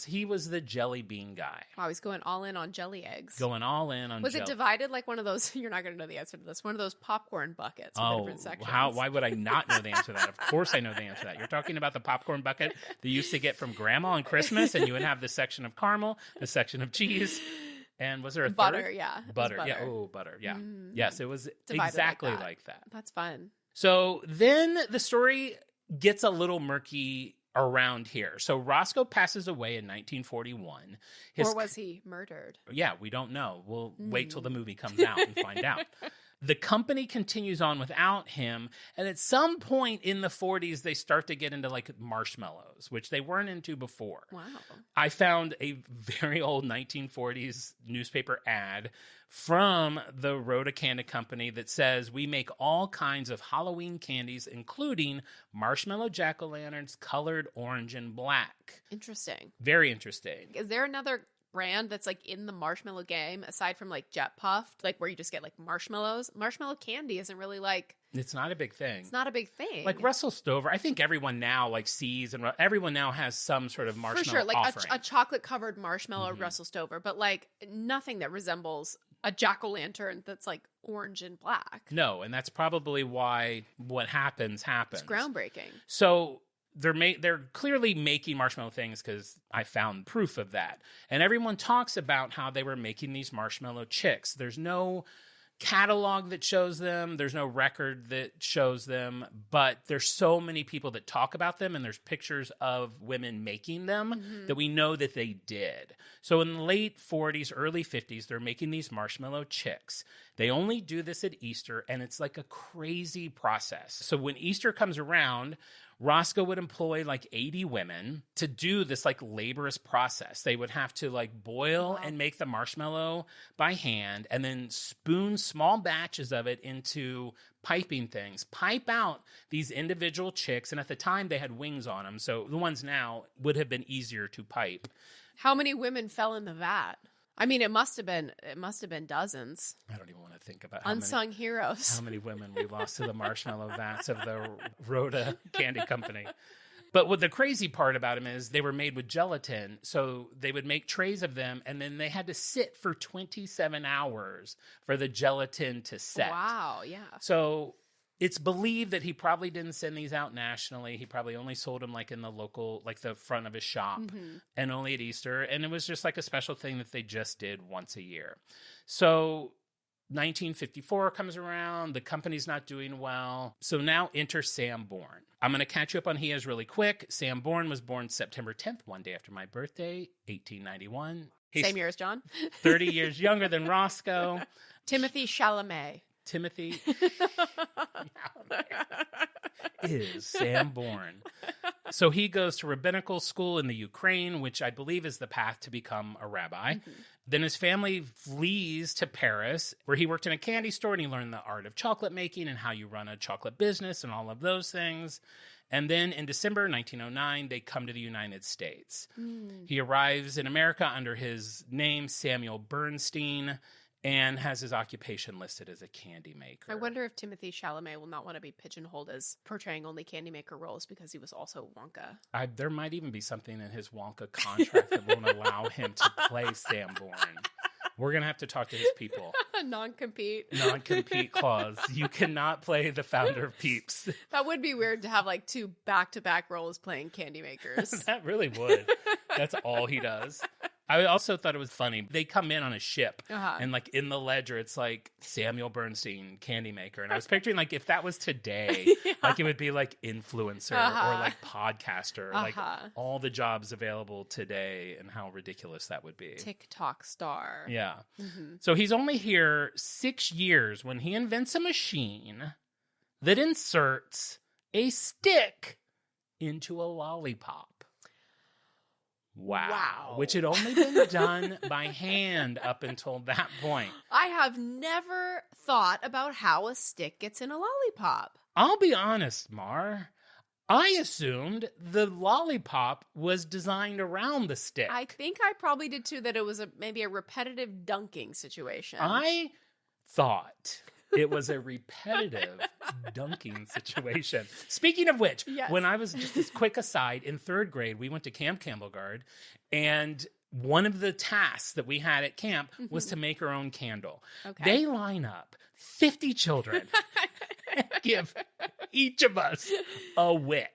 he was the jelly bean guy. Wow, he's going all in on jelly eggs. Going all in on Was it divided like one of those, you're not going to know the answer to this, one of those popcorn buckets with different sections? Why would I not know the answer to that? Of course I know the answer to that. You're talking about the popcorn bucket that you used to get from Grandma on Christmas, and you would have the section of caramel, the section of cheese, and was there a butter? Third? Yeah. Butter. Yeah. Oh, butter. Yeah. Yes, it was Divided exactly like like that. That's fun. So then the story gets a little murky around here. So Roscoe passes away in 1941. Or was he murdered? Yeah, we don't know. We'll wait till the movie comes out and find out. The company continues on without him, and at some point in the 40s, they start to get into like marshmallows, which they weren't into before. Wow. I found a very old 1940s newspaper ad from the Rhoda Candy Company that says, we make all kinds of Halloween candies, including marshmallow jack-o'-lanterns colored orange and black. Interesting. Very interesting. Is there another brand that's like in the marshmallow game aside from like Jet Puffed, like where you just get like marshmallows? Marshmallow candy isn't really like, it's not a big thing. it's not a big thing. Like Russell Stover, I think everyone now like sees, and everyone now has some sort of marshmallow for sure, like offering. a chocolate covered marshmallow Russell Stover, but like nothing that resembles a jack-o'-lantern that's like orange and black. No, and that's probably why what happens. It's groundbreaking. So they're clearly making marshmallow things, because I found proof of that. And everyone talks about how they were making these marshmallow chicks. There's no catalog that shows them. There's no record that shows them, but there's so many people that talk about them, and there's pictures of women making them that we know that they did. So in the late 40s, early 50s, they're making these marshmallow chicks. They only do this at Easter, and it's like a crazy process. So when Easter comes around, Roscoe would employ like 80 women to do this like laborious process. They would have to like boil and make the marshmallow by hand, and then spoon small batches of it into piping things, pipe out these individual chicks. And at the time they had wings on them, so the ones now would have been easier to pipe. How many women fell in the vat? I mean, it must have been dozens. I don't even want to think about unsung heroes. How many women we lost to the marshmallow vats of the Rhoda Candy Company. But what the crazy part about them is they were made with gelatin. So they would make trays of them, and then they had to sit for 27 hours for the gelatin to set. Wow, yeah. So It's believed that he probably didn't send these out nationally. He probably only sold them like in the local, like the front of his shop and only at Easter. And it was just like a special thing that they just did once a year. So 1954 comes around. The company's not doing well. So now enter Sam Bourne. I'm going to catch you up on he is really quick. Sam Bourne was born September 10th, one day after my birthday, 1891. He's Same year as John. 30 years younger than Roscoe. Timothy Chalamet. Timothy is Sam Bourne. So he goes to rabbinical school in the Ukraine, which I believe is the path to become a rabbi. Then his family flees to Paris, where he worked in a candy store and he learned the art of chocolate making and how you run a chocolate business and all of those things. And then in December 1909, they come to the United States. He arrives in America under his name, Samuel Bernstein, and has his occupation listed as a candy maker. I wonder if Timothy Chalamet will not want to be pigeonholed as portraying only candy maker roles because he was also Wonka. There might even be something in his Wonka contract that won't allow him to play Sam Bourne. We're going to have to talk to his people. Non-compete. Non-compete clause. You cannot play the founder of Peeps. That would be weird to have like two back-to-back roles playing candy makers. That really would. That's all he does. I also thought it was funny. They come in on a ship, and like in the ledger, it's like Samuel Bernstein, candy maker. And I was picturing like if that was today, like it would be like influencer or like podcaster, like all the jobs available today, and how ridiculous that would be. TikTok star. Yeah. So he's only here 6 years when he invents a machine that inserts a stick into a lollipop. Wow. Which had only been done by hand up until that point. I have never thought about how a stick gets in a lollipop. I'll be honest, Mar. I assumed the lollipop was designed around the stick. I think I probably did too, that it was maybe a repetitive dunking situation. I thought it was a repetitive dunking situation. Speaking of which, when I was, just this quick aside, in 3rd grade, we went to Camp Campbellgard, and one of the tasks that we had at camp was to make our own candle. They line up 50 children and give each of us a wick.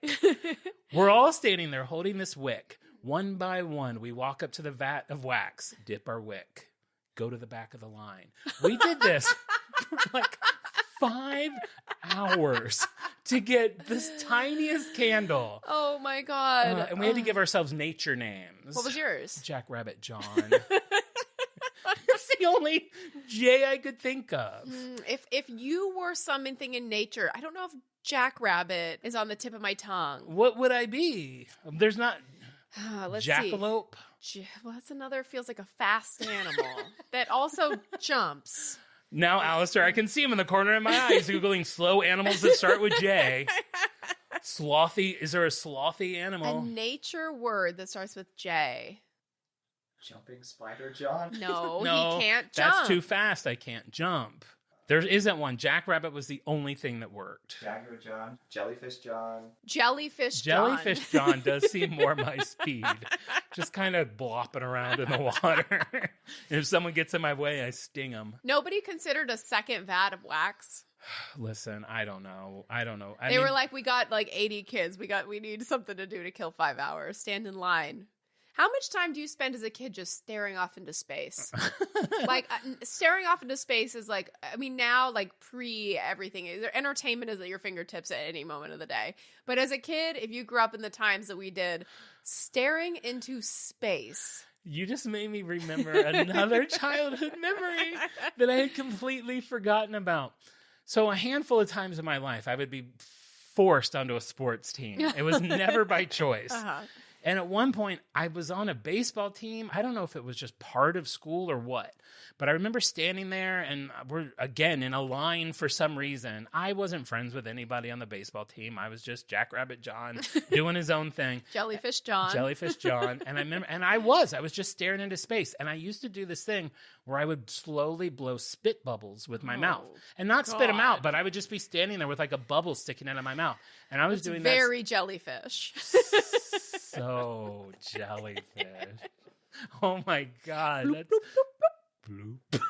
We're all standing there holding this wick. One by one, we walk up to the vat of wax, dip our wick, go to the back of the line. We did this for like 5 hours to get this tiniest candle. Oh my God. And we had to give ourselves nature names. What was yours? Jackrabbit John. That's the only J I could think of. If you were something in nature, I don't know if Jackrabbit is on the tip of my tongue. What would I be? There's not Let's Jackalope. Well, that's another, feels like a fast animal that also jumps. Now, Alistair, I can see him in the corner of my eyes Googling slow animals that start with J. Slothy. Is there a slothy animal? A nature word that starts with J. Jumping spider, John? No, No, he can't jump. That's too fast. I can't jump. There isn't one. Jackrabbit was the only thing that worked. Jaguar John? Jellyfish John? Jellyfish John. Jellyfish John does seem more my speed. Just kind of blopping around in the water. And if someone gets in my way, I sting them. Nobody considered a second vat of wax. Listen, I don't know. They were like, we got like 80 kids. We need something to do to kill 5 hours. Stand in line. How much time do you spend as a kid just staring off into space? Like, staring off into space is like, I mean, now, like, pre-everything, entertainment is at your fingertips at any moment of the day. But as a kid, if you grew up in the times that we did, staring into space. You just made me remember another childhood memory that I had completely forgotten about. So a handful of times in my life, I would be forced onto a sports team. It was never by choice. And at one point, I was on a baseball team. I don't know if it was just part of school or what, but I remember standing there and we're, again, in a line for some reason. I wasn't friends with anybody on the baseball team. I was just Jackrabbit John doing his own thing. Jellyfish John. Jellyfish John. And I remember, and I was just staring into space. And I used to do this thing where I would slowly blow spit bubbles with my mouth and not spit them out, but I would just be standing there with like a bubble sticking out of my mouth. And I was doing that. Very jellyfish. So jellyfish. Oh my God. That's bloop.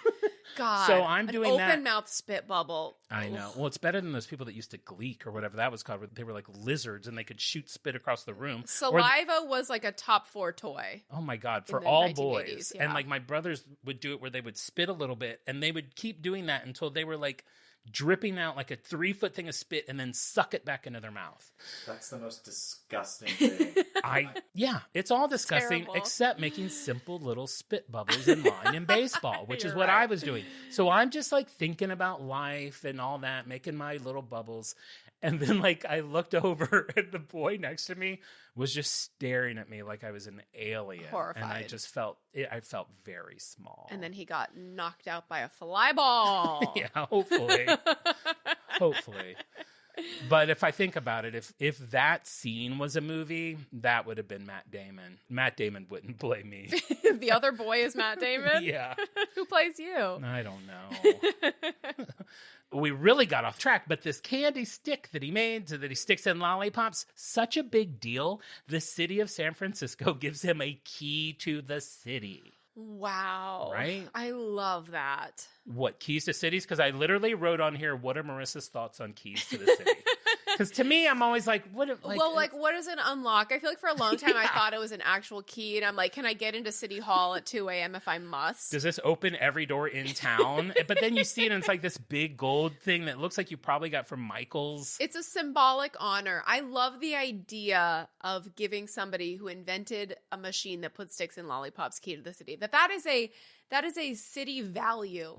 God. So I'm doing that. Open mouth spit bubble. I know. Well, it's better than those people that used to gleek or whatever that was called. Where they were like lizards and they could shoot spit across the room. Saliva was like a top 4 toy. Oh my God, in for the all 1980s, boys. yeah. And like my brothers would do it where they would spit a little bit and they would keep doing that until they were like dripping out like a 3-foot thing of spit and then suck it back into their mouth. That's the most disgusting thing. Yeah, it's all disgusting Terrible. except making simple little spit bubbles in line in baseball, which is You're what right. I was doing. So I'm just like thinking about life and all that, making my little bubbles. And then like I looked over and the boy next to me was just staring at me like I was an alien. Horrified. And I felt very small. And then he got knocked out by a fly ball. yeah, hopefully. Hopefully. But if I think about it, if that scene was a movie, that would have been Matt Damon. Matt Damon wouldn't play me. The other boy is Matt Damon? Yeah. Who plays you? I don't know. We really got off track, but this candy stick that he made so that he sticks in lollipops, such a big deal. The city of San Francisco gives him a key to the city. Wow. Right? I love that. What, keys to cities? Because I literally wrote on here, what are Marissa's thoughts on keys to the city? Because to me, I'm always like, what? What is an unlock? I feel like for a long time I thought it was an actual key, and I'm like, can I get into City Hall at 2 a.m. if I must? Does this open every door in town? But then you see it, and it's like this big gold thing that looks like you probably got from Michael's. It's a symbolic honor. I love the idea of giving somebody who invented a machine that puts sticks in lollipops key to the city. That is a city value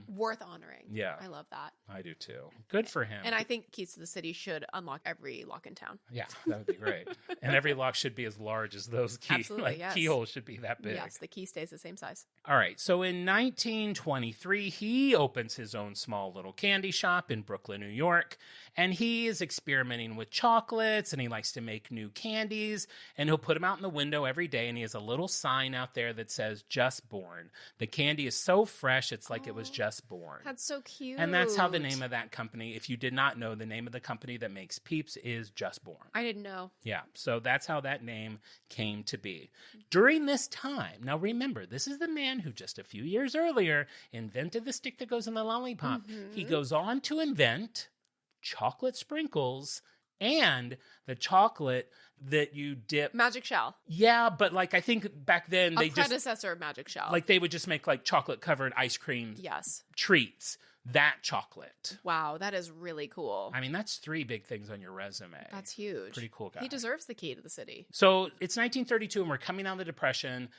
worth honoring. Yeah. I love that. I do too. Good for him. And I think keys to the city should unlock every lock in town. Yeah, that would be great. And every lock should be as large as those keys. Absolutely, yes. Keyholes should be that big. Yes, the key stays the same size. All right. So in 1923, he opens his own small little candy shop in Brooklyn, New York. And he is experimenting with chocolates and he likes to make new candies. And he'll put them out in the window every day. And he has a little sign out there that says, "Just Born." The candy is so fresh, it's like it was just born. That's so cute. And that's how the name of that company, if you did not know, the name of the company that makes Peeps is Just Born. I didn't know. Yeah, so that's how that name came to be. During this time, now remember, this is the man who just a few years earlier invented the stick that goes in the lollipop. He goes on to invent chocolate sprinkles and the chocolate that you dip. Magic Shell. Yeah, but like I think back then A predecessor of Magic Shell. like they would just make like chocolate covered ice cream Yes. treats. That chocolate. Wow, that is really cool. I mean, that's 3 big things on your resume. That's huge. Pretty cool guy. He deserves the key to the city. So it's 1932 and we're coming out of the Depression.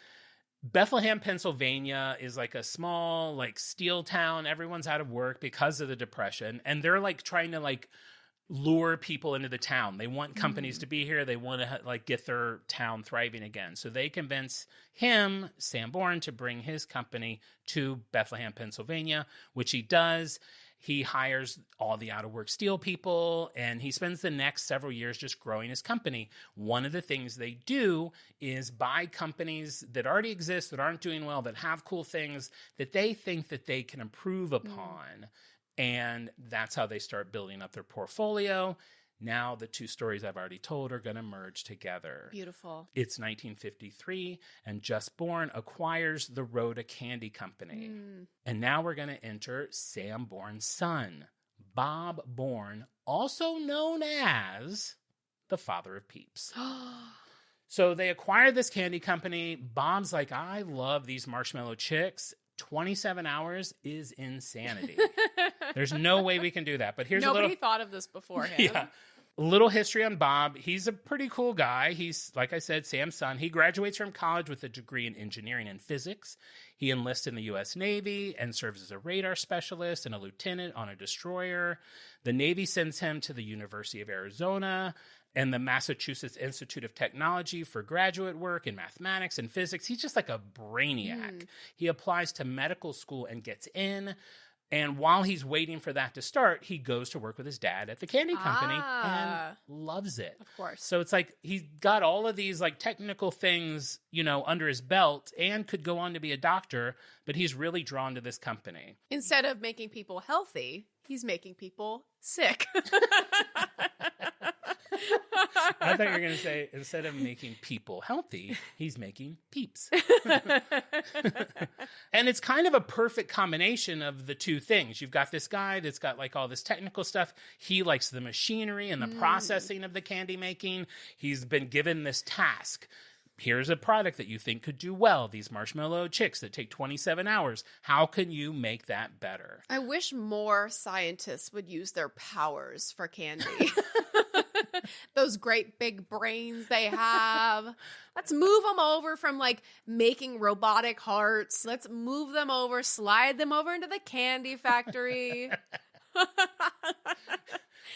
Bethlehem, Pennsylvania is like a small like steel town. Everyone's out of work because of the Depression. And they're like trying to like lure people into the town. They want companies to be here. They want to like get their town thriving again. So they convince him, Sam Bourne, to bring his company to Bethlehem, Pennsylvania, which he does. He hires all the out-of-work steel people, and he spends the next several years just growing his company. One of the things they do is buy companies that already exist, that aren't doing well, that have cool things that they think that they can improve upon. And that's how they start building up their portfolio. Now the 2 stories I've already told are going to merge together. Beautiful. It's 1953, and Just Born acquires the Rhoda Candy Company. And now we're going to enter Sam Bourne's son, Bob Bourne, also known as the father of Peeps. So they acquire this candy company. Bob's like, I love these marshmallow chicks. 27 hours is insanity. There's no way we can do that. But here's Nobody thought of this beforehand. Yeah. A little history on Bob. He's a pretty cool guy. He's, like I said, Sam's son. He graduates from college with a degree in engineering and physics. He enlists in the U.S. Navy and serves as a radar specialist and a lieutenant on a destroyer. The Navy sends him to the University of Arizona and the Massachusetts Institute of Technology for graduate work in mathematics and physics. He's just like a brainiac. He applies to medical school and gets in. And while he's waiting for that to start, he goes to work with his dad at the candy company and loves it. Of course. So it's like he's got all of these like technical things, you know, under his belt and could go on to be a doctor, but he's really drawn to this company. Instead of making people healthy, he's making people sick. I thought you were going to say, instead of making people healthy, he's making Peeps. And it's kind of a perfect combination of the two things. You've got this guy that's got like all this technical stuff. He likes the machinery and the processing of the candy making. He's been given this task. Here's a product that you think could do well. These marshmallow chicks that take 27 hours. How can you make that better? I wish more scientists would use their powers for candy. Those great big brains they have. Let's move them over from like making robotic hearts. Let's move them over, slide them over into the candy factory.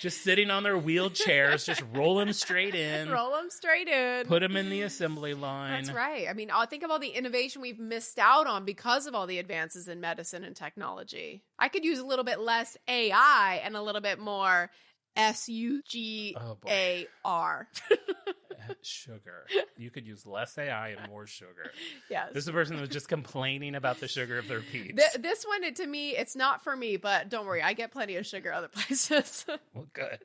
Just sitting on their wheeled chairs, just roll them straight in. Roll them straight in. Put them in the assembly line. That's right. I mean, I'll think of all the innovation we've missed out on because of all the advances in medicine and technology. I could use a little bit less AI and a little bit more SUGAR. Sugar. You could use less AI and more sugar. Yes. This is a person that was just complaining about the sugar of their Peeps. This one, to me, it's not for me, but don't worry. I get plenty of sugar other places. Well, good.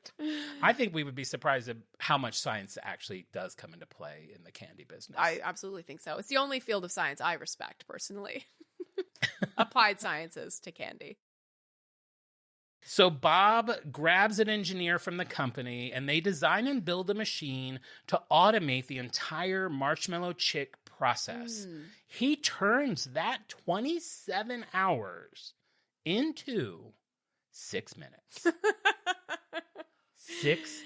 I think we would be surprised at how much science actually does come into play in the candy business. I absolutely think so. It's the only field of science I respect, personally. Applied sciences to candy. So Bob grabs an engineer from the company and they design and build a machine to automate the entire marshmallow chick process. He turns that 27 hours into 6 minutes. 6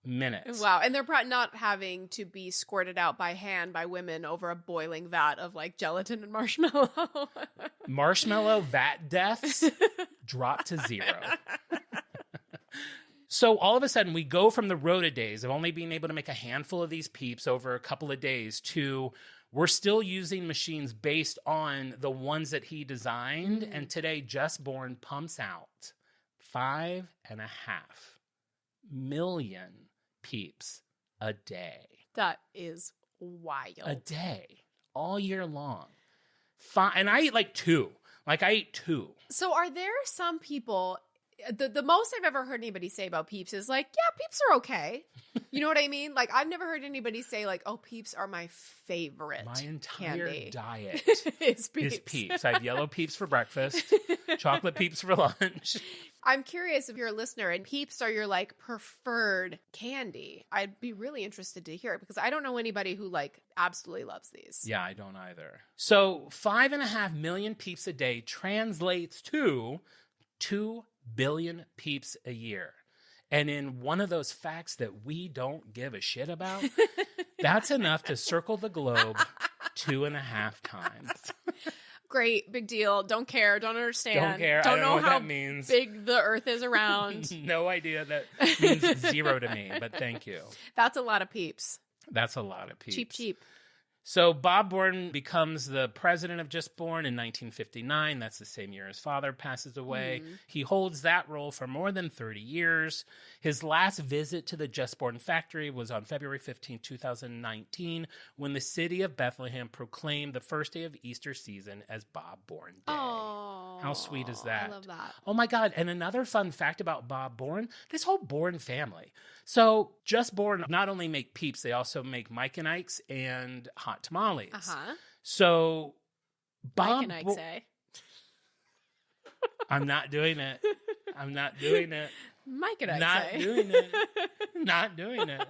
minutes. Wow. And they're probably not having to be squirted out by hand by women over a boiling vat of like gelatin and marshmallow. Marshmallow vat deaths drop to 0. So all of a sudden we go from the Rhoda days of only being able to make a handful of these Peeps over a couple of days to we're still using machines based on the ones that he designed. And today Just Born pumps out 5.5 million Peeps a day. That is wild. A day. All year long. And I eat like 2. Like I eat 2. So are there some people, the most I've ever heard anybody say about Peeps is like, yeah, Peeps are okay. You know what I mean? Like I've never heard anybody say like, oh, Peeps are my favorite My entire candy. diet is is Peeps. I have yellow Peeps for breakfast, chocolate Peeps for lunch. I'm curious if you're a listener and Peeps are your like preferred candy. I'd be really interested to hear it because I don't know anybody who like absolutely loves these. Yeah, I don't either. So 5.5 million Peeps a day translates to 2 billion Peeps a year. And in one of those facts that we don't give a shit about, that's enough to circle the globe 2.5 times. Great, big deal. Don't care. Don't understand. Don't care. Don't I don't know what how that means. big the Earth is around. No idea. That means 0 to me, but thank you. That's a lot of Peeps. That's a lot of Peeps. Cheap. So Bob Born becomes the president of Just Born in 1959. That's the same year his father passes away. He holds that role for more than 30 years. His last visit to the Just Born factory was on February 15, 2019, when the city of Bethlehem proclaimed the first day of Easter season as Bob Born Day. Oh, how sweet is that? I love that. Oh my God. And another fun fact about Bob Born, this whole Born family. So Just Born not only make Peeps, they also make Mike and Ike's and hot tamales. So Bob Mike and Ike say. I'm not doing it. I'm not doing it. Mike and Ike Not say. doing it. Not doing it.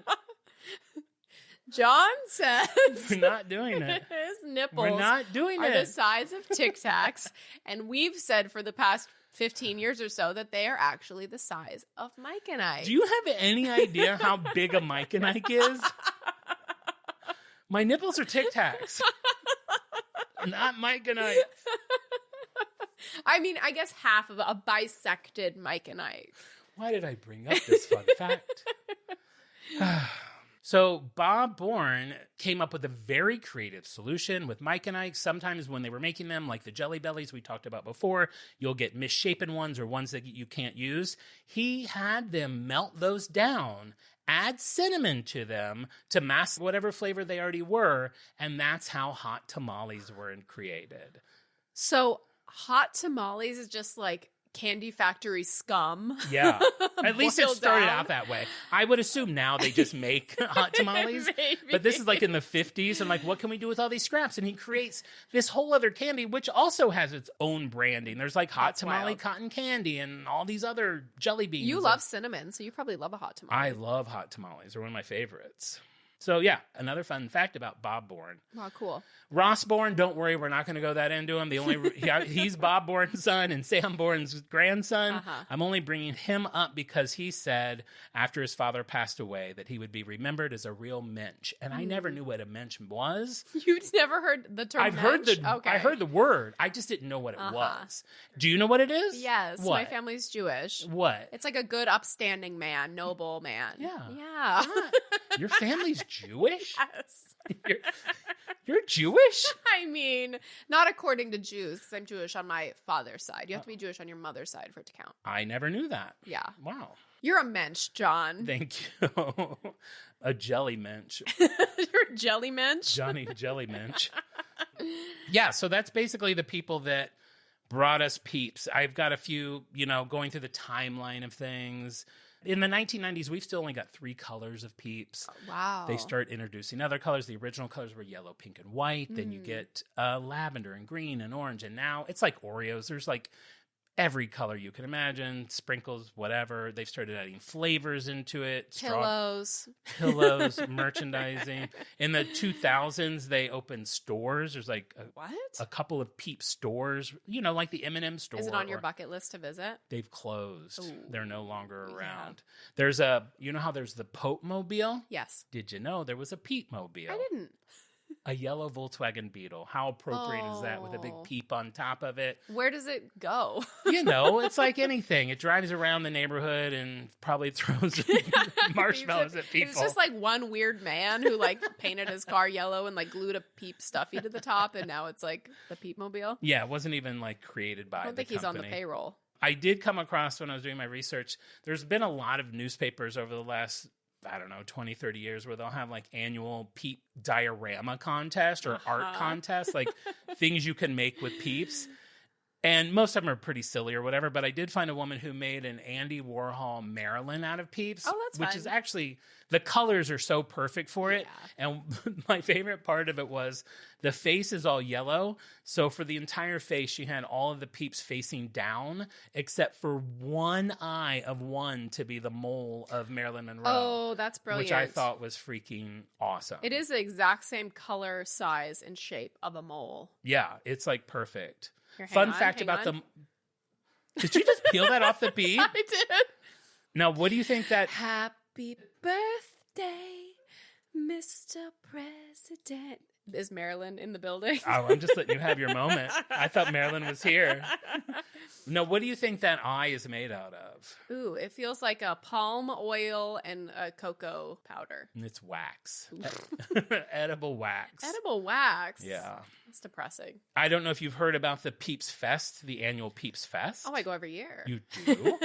John says. We're not doing it. His nipples We're not doing are the it. size of Tic Tacs. And we've said for the past 15 years or so that they are actually the size of Mike and Ike. Do you have any idea how big a Mike and Ike is? My nipples are Tic Tacs. Not Mike and Ike. I mean, I guess half of a bisected Mike and Ike. Why did I bring up this fun fact? So Bob Born came up with a very creative solution with Mike and Ike. Sometimes when they were making them, like the Jelly Bellies we talked about before, you'll get misshapen ones or ones that you can't use. He had them melt those down, add cinnamon to them to mask whatever flavor they already were, and that's how hot tamales were created. So hot tamales is just like candy factory scum. Yeah. At least it Boiled started down. out that way. I would assume now they just make hot tamales. Maybe. But this is like in the 50s. And like, what can we do with all these scraps? And he creates this whole other candy, which also has its own branding. There's like hot That's tamale wild. cotton candy and all these other jelly beans. You and- love cinnamon, so you probably love a hot tamale. I love hot tamales. They're one of my favorites. So yeah, another fun fact about Bob Bourne. Oh, cool. Ross Bourne, don't worry, we're not going to go that into him. The only he's Bob Bourne's son and Sam Bourne's grandson. Uh-huh. I'm only bringing him up because he said after his father passed away that he would be remembered as a real mensch, and I never knew what a mensch was. You've never heard the term I've heard mensch? the Okay. I heard the word. I just didn't know what it was. Do you know what it is? Yes, What? my family's Jewish. What? It's like a good, upstanding man, noble man. Yeah. Yeah. Your family's Jewish? Yes. You're Jewish? I mean, not according to Jews, 'cause I'm Jewish on my father's side. You have to be Jewish on your mother's side for it to count. I never knew that. Yeah. Wow. You're a mensch, John. Thank you. A jelly mensch. You're a jelly mensch. Johnny Jelly Mensch. Yeah, so that's basically the people that brought us Peeps. I've got a few, going through the timeline of things. In the 1990s, we've still only got 3 colors of Peeps. Wow. They start introducing other colors. The original colors were yellow, pink, and white. Then you get lavender and green and orange. And now it's like Oreos. There's like every color you can imagine, sprinkles, whatever. They've started adding flavors into it. Pillows, merchandising. In the 2000s, they opened stores. There's like What? a couple of Peep stores, like the M&M store. Is it on your or- bucket list to visit? They've closed. Ooh. They're no longer Yeah. around. There's how there's the Pope Mobile? Yes. Did you know there was a Peep Mobile? I didn't. A yellow Volkswagen Beetle. How appropriate is that with a big Oh. peep on top of it? Where does it go? It's like anything. It drives around the neighborhood and probably throws marshmallows at people. It's just like one weird man who like painted his car yellow and like glued a Peep stuffy to the top, and now it's like the Peep Mobile. Yeah, it wasn't even like created by I don't the think he's on the company. payroll. I did come across when I was doing my research, there's been a lot of newspapers over the last, 20, 30 years where they'll have like annual Peep diorama contest or art contest, like things you can make with Peeps. And most of them are pretty silly or whatever, but I did find a woman who made an Andy Warhol Marilyn out of Peeps. Oh, that's which fun. is actually, the colors are so perfect for it. Yeah. And my favorite part of it was the face is all yellow. So for the entire face, she had all of the Peeps facing down, except for one eye of one to be the mole of Marilyn Monroe. Oh, that's brilliant. Which I thought was freaking awesome. It is the exact same color, size, and shape of a mole. Yeah, it's like perfect. Here, Fun hang on, fact hang about on. Did you just peel that off the bead? I did. Now, what do you think that... Happy birthday, Mr. President. Is Marilyn in the building? Oh, I'm just letting you have your moment. I thought Marilyn was here. No, what do you think that eye is made out of? Ooh, it feels like a palm oil and a cocoa powder. It's wax. Edible wax. Edible wax. Yeah. That's depressing. I don't know if you've heard about the Peeps Fest, the annual Peeps Fest. Oh, I go every year. You do?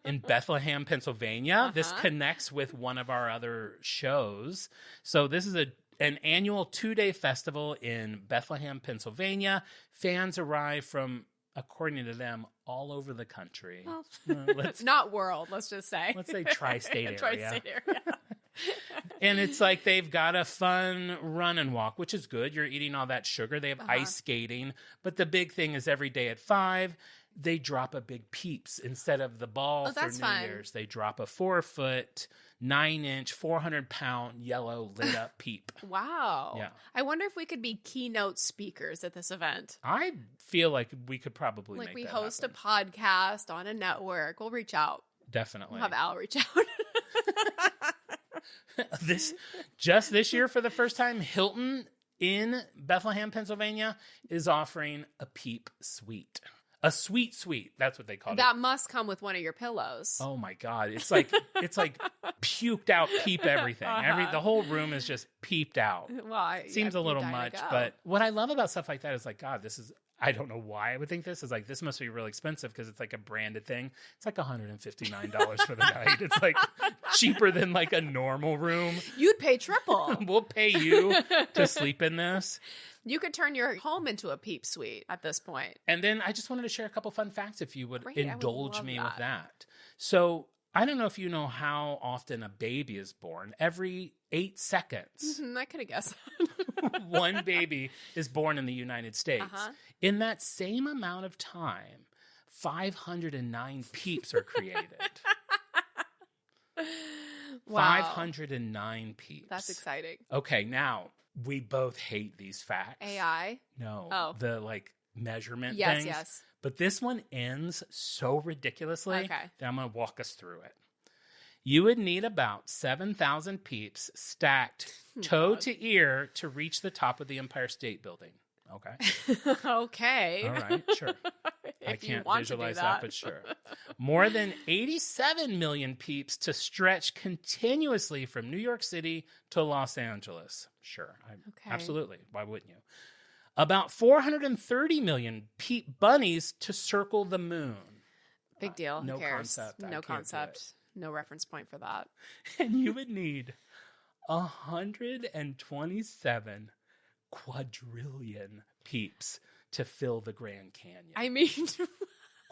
In Bethlehem, Pennsylvania. This Uh-huh. connects with one of our other shows. So this is an annual 2-day festival in Bethlehem, Pennsylvania. Fans arrive from, according to them, all over the country. Well, Let's not world, let's just say. say tri-state area. Tri-state area. And it's like they've got a fun run and walk, which is good. You're eating all that sugar. They have ice skating. But the big thing is every day at 5, they drop a big Peeps. Instead of the ball for that's New fun. Year's, they drop a 4-foot, 9-inch, 400-pound yellow lit up Peep. Wow. Yeah. I wonder if we could be keynote speakers at this event. I feel like we could probably Like make we that host happen. a podcast on a network. We'll reach out. Definitely. We'll have Al reach out. This year for the first time, Hilton in Bethlehem, Pennsylvania is offering a Peep suite. A sweet suite. That's what they call it. That must come with one of your pillows. Oh my God. It's like puked out Peep everything. The whole room is just peeped out. Well, Seems a little much, but what I love about stuff like that is like, God, I don't know why I would think this is like, this must be really expensive because it's like a branded thing. It's like $159 for the night. It's like, cheaper than like a normal room. You'd pay triple. We'll pay you to sleep in this. You could turn your home into a Peep suite at this point. And then I just wanted to share a couple fun facts if you would Great, I would indulge love me that. with that. So I don't know if you know how often a baby is born. Every 8 seconds, I could have guessed. one baby is born in the United States. Uh-huh. In that same amount of time, 509 Peeps are created. Wow. 509 Peeps. That's exciting. Okay, now we both hate these facts. AI? No. Oh. The like measurement Yes, things. yes. But this one ends so ridiculously Okay. that I'm going to walk us through it. You would need about 7,000 Peeps stacked toe to ear to reach the top of the Empire State Building. Okay. Okay. All right, sure. I If you can't want to do visualize that. but sure. More than 87 million Peeps to stretch continuously from New York City to Los Angeles. Sure. Okay. Absolutely. Why wouldn't you? About 430 million Peep bunnies to circle the moon. Big deal. Who no cares? concept. I No can't do concept. No reference point for that. And you would need 127 quadrillion Peeps to fill the Grand Canyon. I mean,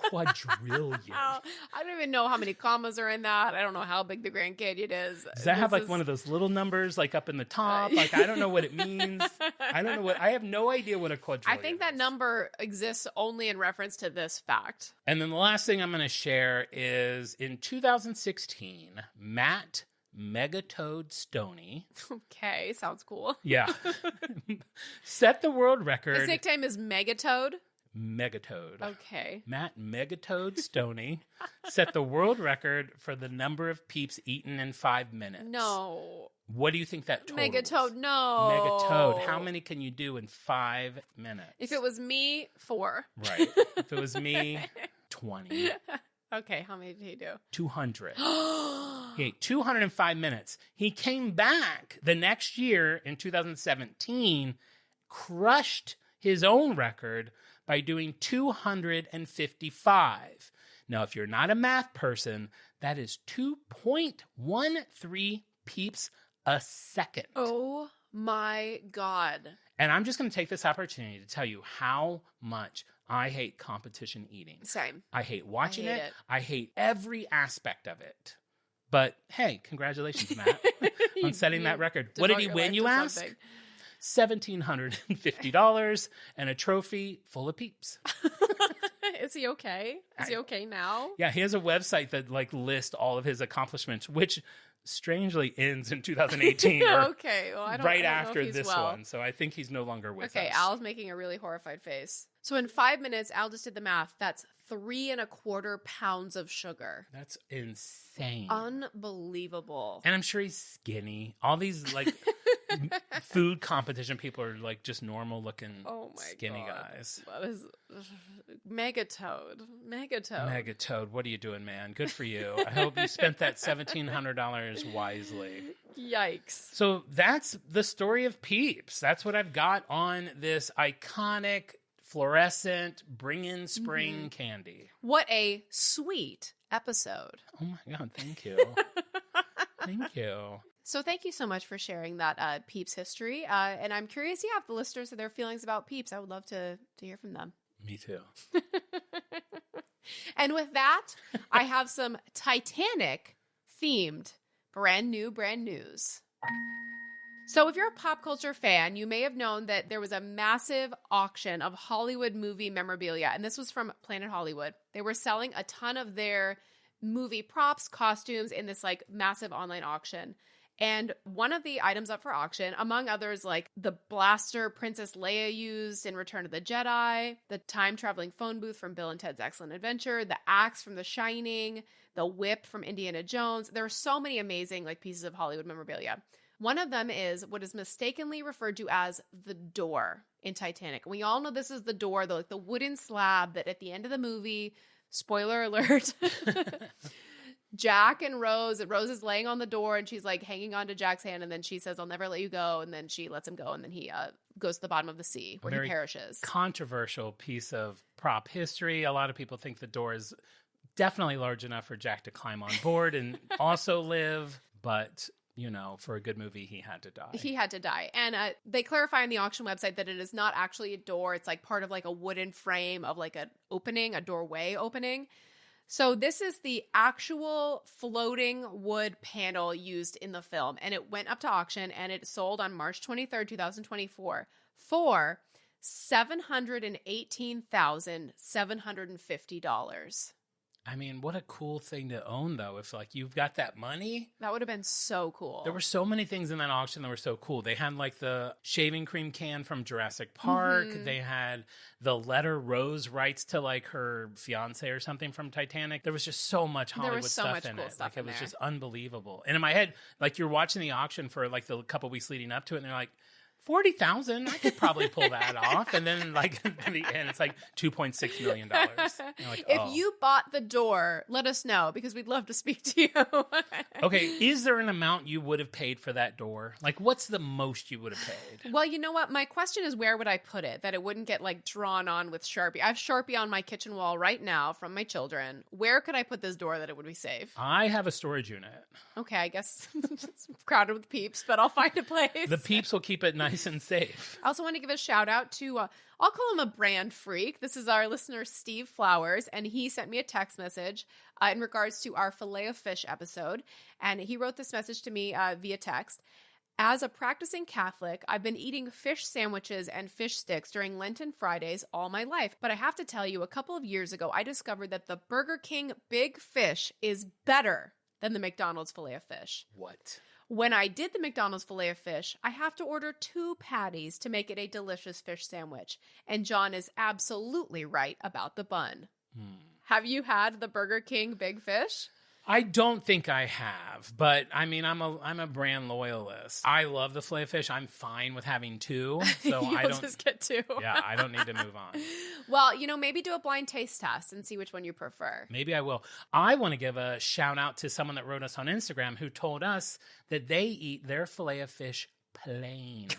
Quadrillion. I don't even know how many commas are in that. I don't know how big the Grand Canyon is. Does that have like one of those little numbers like up in the top? Like I don't know what it means. I have no idea what a quadrillion I think that is. number exists only in reference to this fact. And then the last thing I'm going to share is in 2016, Matt Megatoad Stoney. Okay, sounds cool. Yeah. set the world His record. nickname is Megatoad. Megatoad. Okay. Matt Megatoad Stoney set the world record for the number of Peeps eaten in 5 minutes. No. What do you think that total Megatoad, was? no. Megatoad. How many can you do in 5 minutes? If it was me, 4. Right. If it was me, 20. Okay, how many did he do? 200. He ate 205 minutes. He came back the next year in 2017, crushed his own record by doing 255. Now, if you're not a math person, that is 2.13 Peeps a second. Oh my God. And I'm just going to take this opportunity to tell you how much I hate competition eating. Same. I hate watching hate it. it. I hate every aspect of it. But hey, congratulations, Matt, on setting that record. What did he Devote your win, life you to ask? something. $1,750 and a trophy full of Peeps. Is he okay? Is he okay now? Yeah, he has a website that like lists all of his accomplishments, which strangely ends in 2018 or Okay. Well, I don't, right I don't know after if he's this well. one. So I think he's no longer with Okay, us. Al's making a really horrified face. So in 5 minutes, Al just did the math. That's 3.25 pounds of sugar. That's insane. Unbelievable. And I'm sure he's skinny. All these like food competition people are like just normal looking Oh my skinny God. guys. That is Megatoad. Megatoad, what are you doing, man? Good for you. I hope you spent that $1,700 wisely. Yikes. So that's the story of Peeps. That's what I've got on this iconic fluorescent bring in spring candy. What a sweet episode. Oh my God, thank you. Thank you. So thank you so much for sharing that Peeps history. And I'm curious, if the listeners have their feelings about Peeps. I would love to hear from them. Me too. And with that, I have some Titanic themed brand news. So if you're a pop culture fan, you may have known that there was a massive auction of Hollywood movie memorabilia. And this was from Planet Hollywood. They were selling a ton of their movie props, costumes in this like massive online auction. And one of the items up for auction, among others, like the blaster Princess Leia used in Return of the Jedi, the time-traveling phone booth from Bill and Ted's Excellent Adventure, the axe from The Shining, the whip from Indiana Jones. There are so many amazing like pieces of Hollywood memorabilia. One of them is what is mistakenly referred to as the door in Titanic. We all know this is the door, the wooden slab that at the end of the movie, spoiler alert, Jack and Rose is laying on the door and she's like hanging onto Jack's hand, and then she says, "I'll never let you go," and then she lets him go, and then he goes to the bottom of the sea where he perishes. Controversial piece of prop history. A lot of people think the door is definitely large enough for Jack to climb on board and also live, but for a good movie, he had to die. He had to die. And they clarify on the auction website that it is not actually a door. It's like part of like a wooden frame of like an opening, a doorway opening. So this is the actual floating wood panel used in the film. And it went up to auction and it sold on March 23rd, 2024 for $718,750. I mean, what a cool thing to own, though. If like you've got that money, that would have been so cool. There were so many things in that auction that were so cool. They had like the shaving cream can from Jurassic Park. They had the letter Rose writes to like her fiance or something from Titanic. There was just so much Hollywood stuff in it. Like it was just unbelievable. And in my head, like you're watching the auction for like the couple weeks leading up to it, and they're like, 40,000, I could probably pull that off. And then like in the end, it's like $2.6 million. Like, if you bought the door, let us know because we'd love to speak to you. Okay, is there an amount you would have paid for that door? Like what's the most you would have paid? Well, you know what? My question is where would I put it? That it wouldn't get like drawn on with Sharpie. I have Sharpie on my kitchen wall right now from my children. Where could I put this door that it would be safe? I have a storage unit. Okay, I guess it's crowded with Peeps, but I'll find a place. The Peeps will keep it nice and safe. I also want to give a shout out to, I'll call him a brand freak. This is our listener, Steve Flowers, and he sent me a text message in regards to our filet of fish episode. And he wrote this message to me via text. As a practicing Catholic, I've been eating fish sandwiches and fish sticks during Lenten Fridays all my life. But I have to tell you, a couple of years ago, I discovered that the Burger King Big Fish is better than the McDonald's filet of fish. What? When I did the McDonald's filet of fish, I have to order 2 patties to make it a delicious fish sandwich. And Jon is absolutely right about the bun. Have you had the Burger King Big Fish? I don't think I have, but I mean, I'm a brand loyalist. I love the filet of fish. I'm fine with having 2, so I don't just get 2. Yeah, I don't need to move on. Well, maybe do a blind taste test and see which one you prefer. Maybe I will. I want to give a shout out to someone that wrote us on Instagram who told us that they eat their filet of fish plain.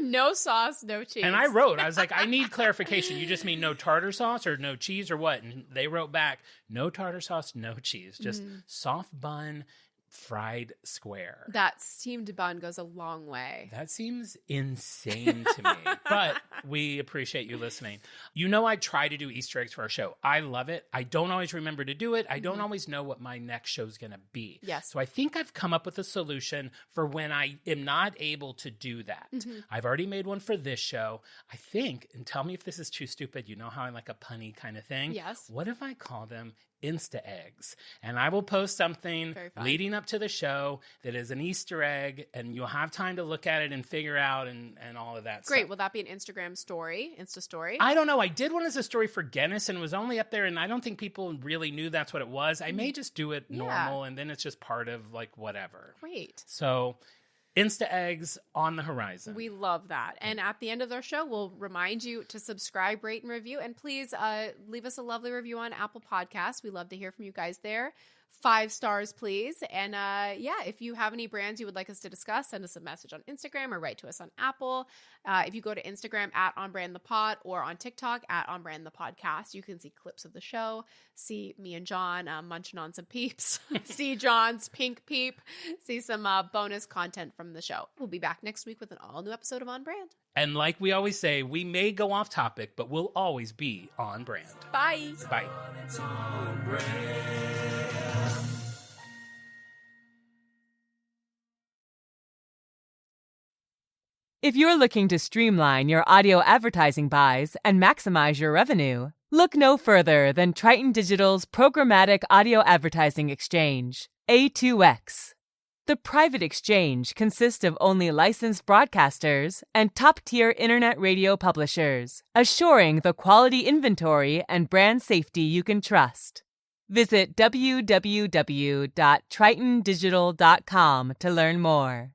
No sauce, no cheese. And I was like, I need clarification. You just mean no tartar sauce or no cheese or what? And they wrote back, no tartar sauce, no cheese, just soft bun, fried square. That steamed bun goes a long way. That seems insane to me, but we appreciate you listening. I try to do Easter eggs for our show. I love it. I don't always remember to do it. I don't always know what my next show is going to be. Yes. So I think I've come up with a solution for when I am not able to do that. I've already made one for this show. I think, and tell me if this is too stupid, how I like a punny kind of thing? Yes. What if I call them Insta eggs? And I will post something leading up to the show that is an Easter egg, and you'll have time to look at it and figure out and all of that Great. stuff. Will that be an Instagram story? Insta story? I don't know. I did one as a story for Guinness and it was only up there, and I don't think people really knew that's what it was. I may just do it normal, and then it's just part of like whatever. Great. So Insta eggs on the horizon. We love that. And at the end of our show, we'll remind you to subscribe, rate, and review. And please leave us a lovely review on Apple Podcasts. We love to hear from you guys there. 5 stars, please. And if you have any brands you would like us to discuss, send us a message on Instagram or write to us on Apple. If you go to Instagram at OnBrandThePod or on TikTok at OnBrandThePodcast, you can see clips of the show, see me and Jon munching on some Peeps, see Jon's pink peep, see some bonus content from the show. We'll be back next week with an all-new episode of On Brand. And like we always say, we may go off topic, but we'll always be on brand. Bye. Bye. If you're looking to streamline your audio advertising buys and maximize your revenue, look no further than Triton Digital's programmatic audio advertising exchange, A2X. The private exchange consists of only licensed broadcasters and top-tier internet radio publishers, assuring the quality inventory and brand safety you can trust. Visit www.tritondigital.com to learn more.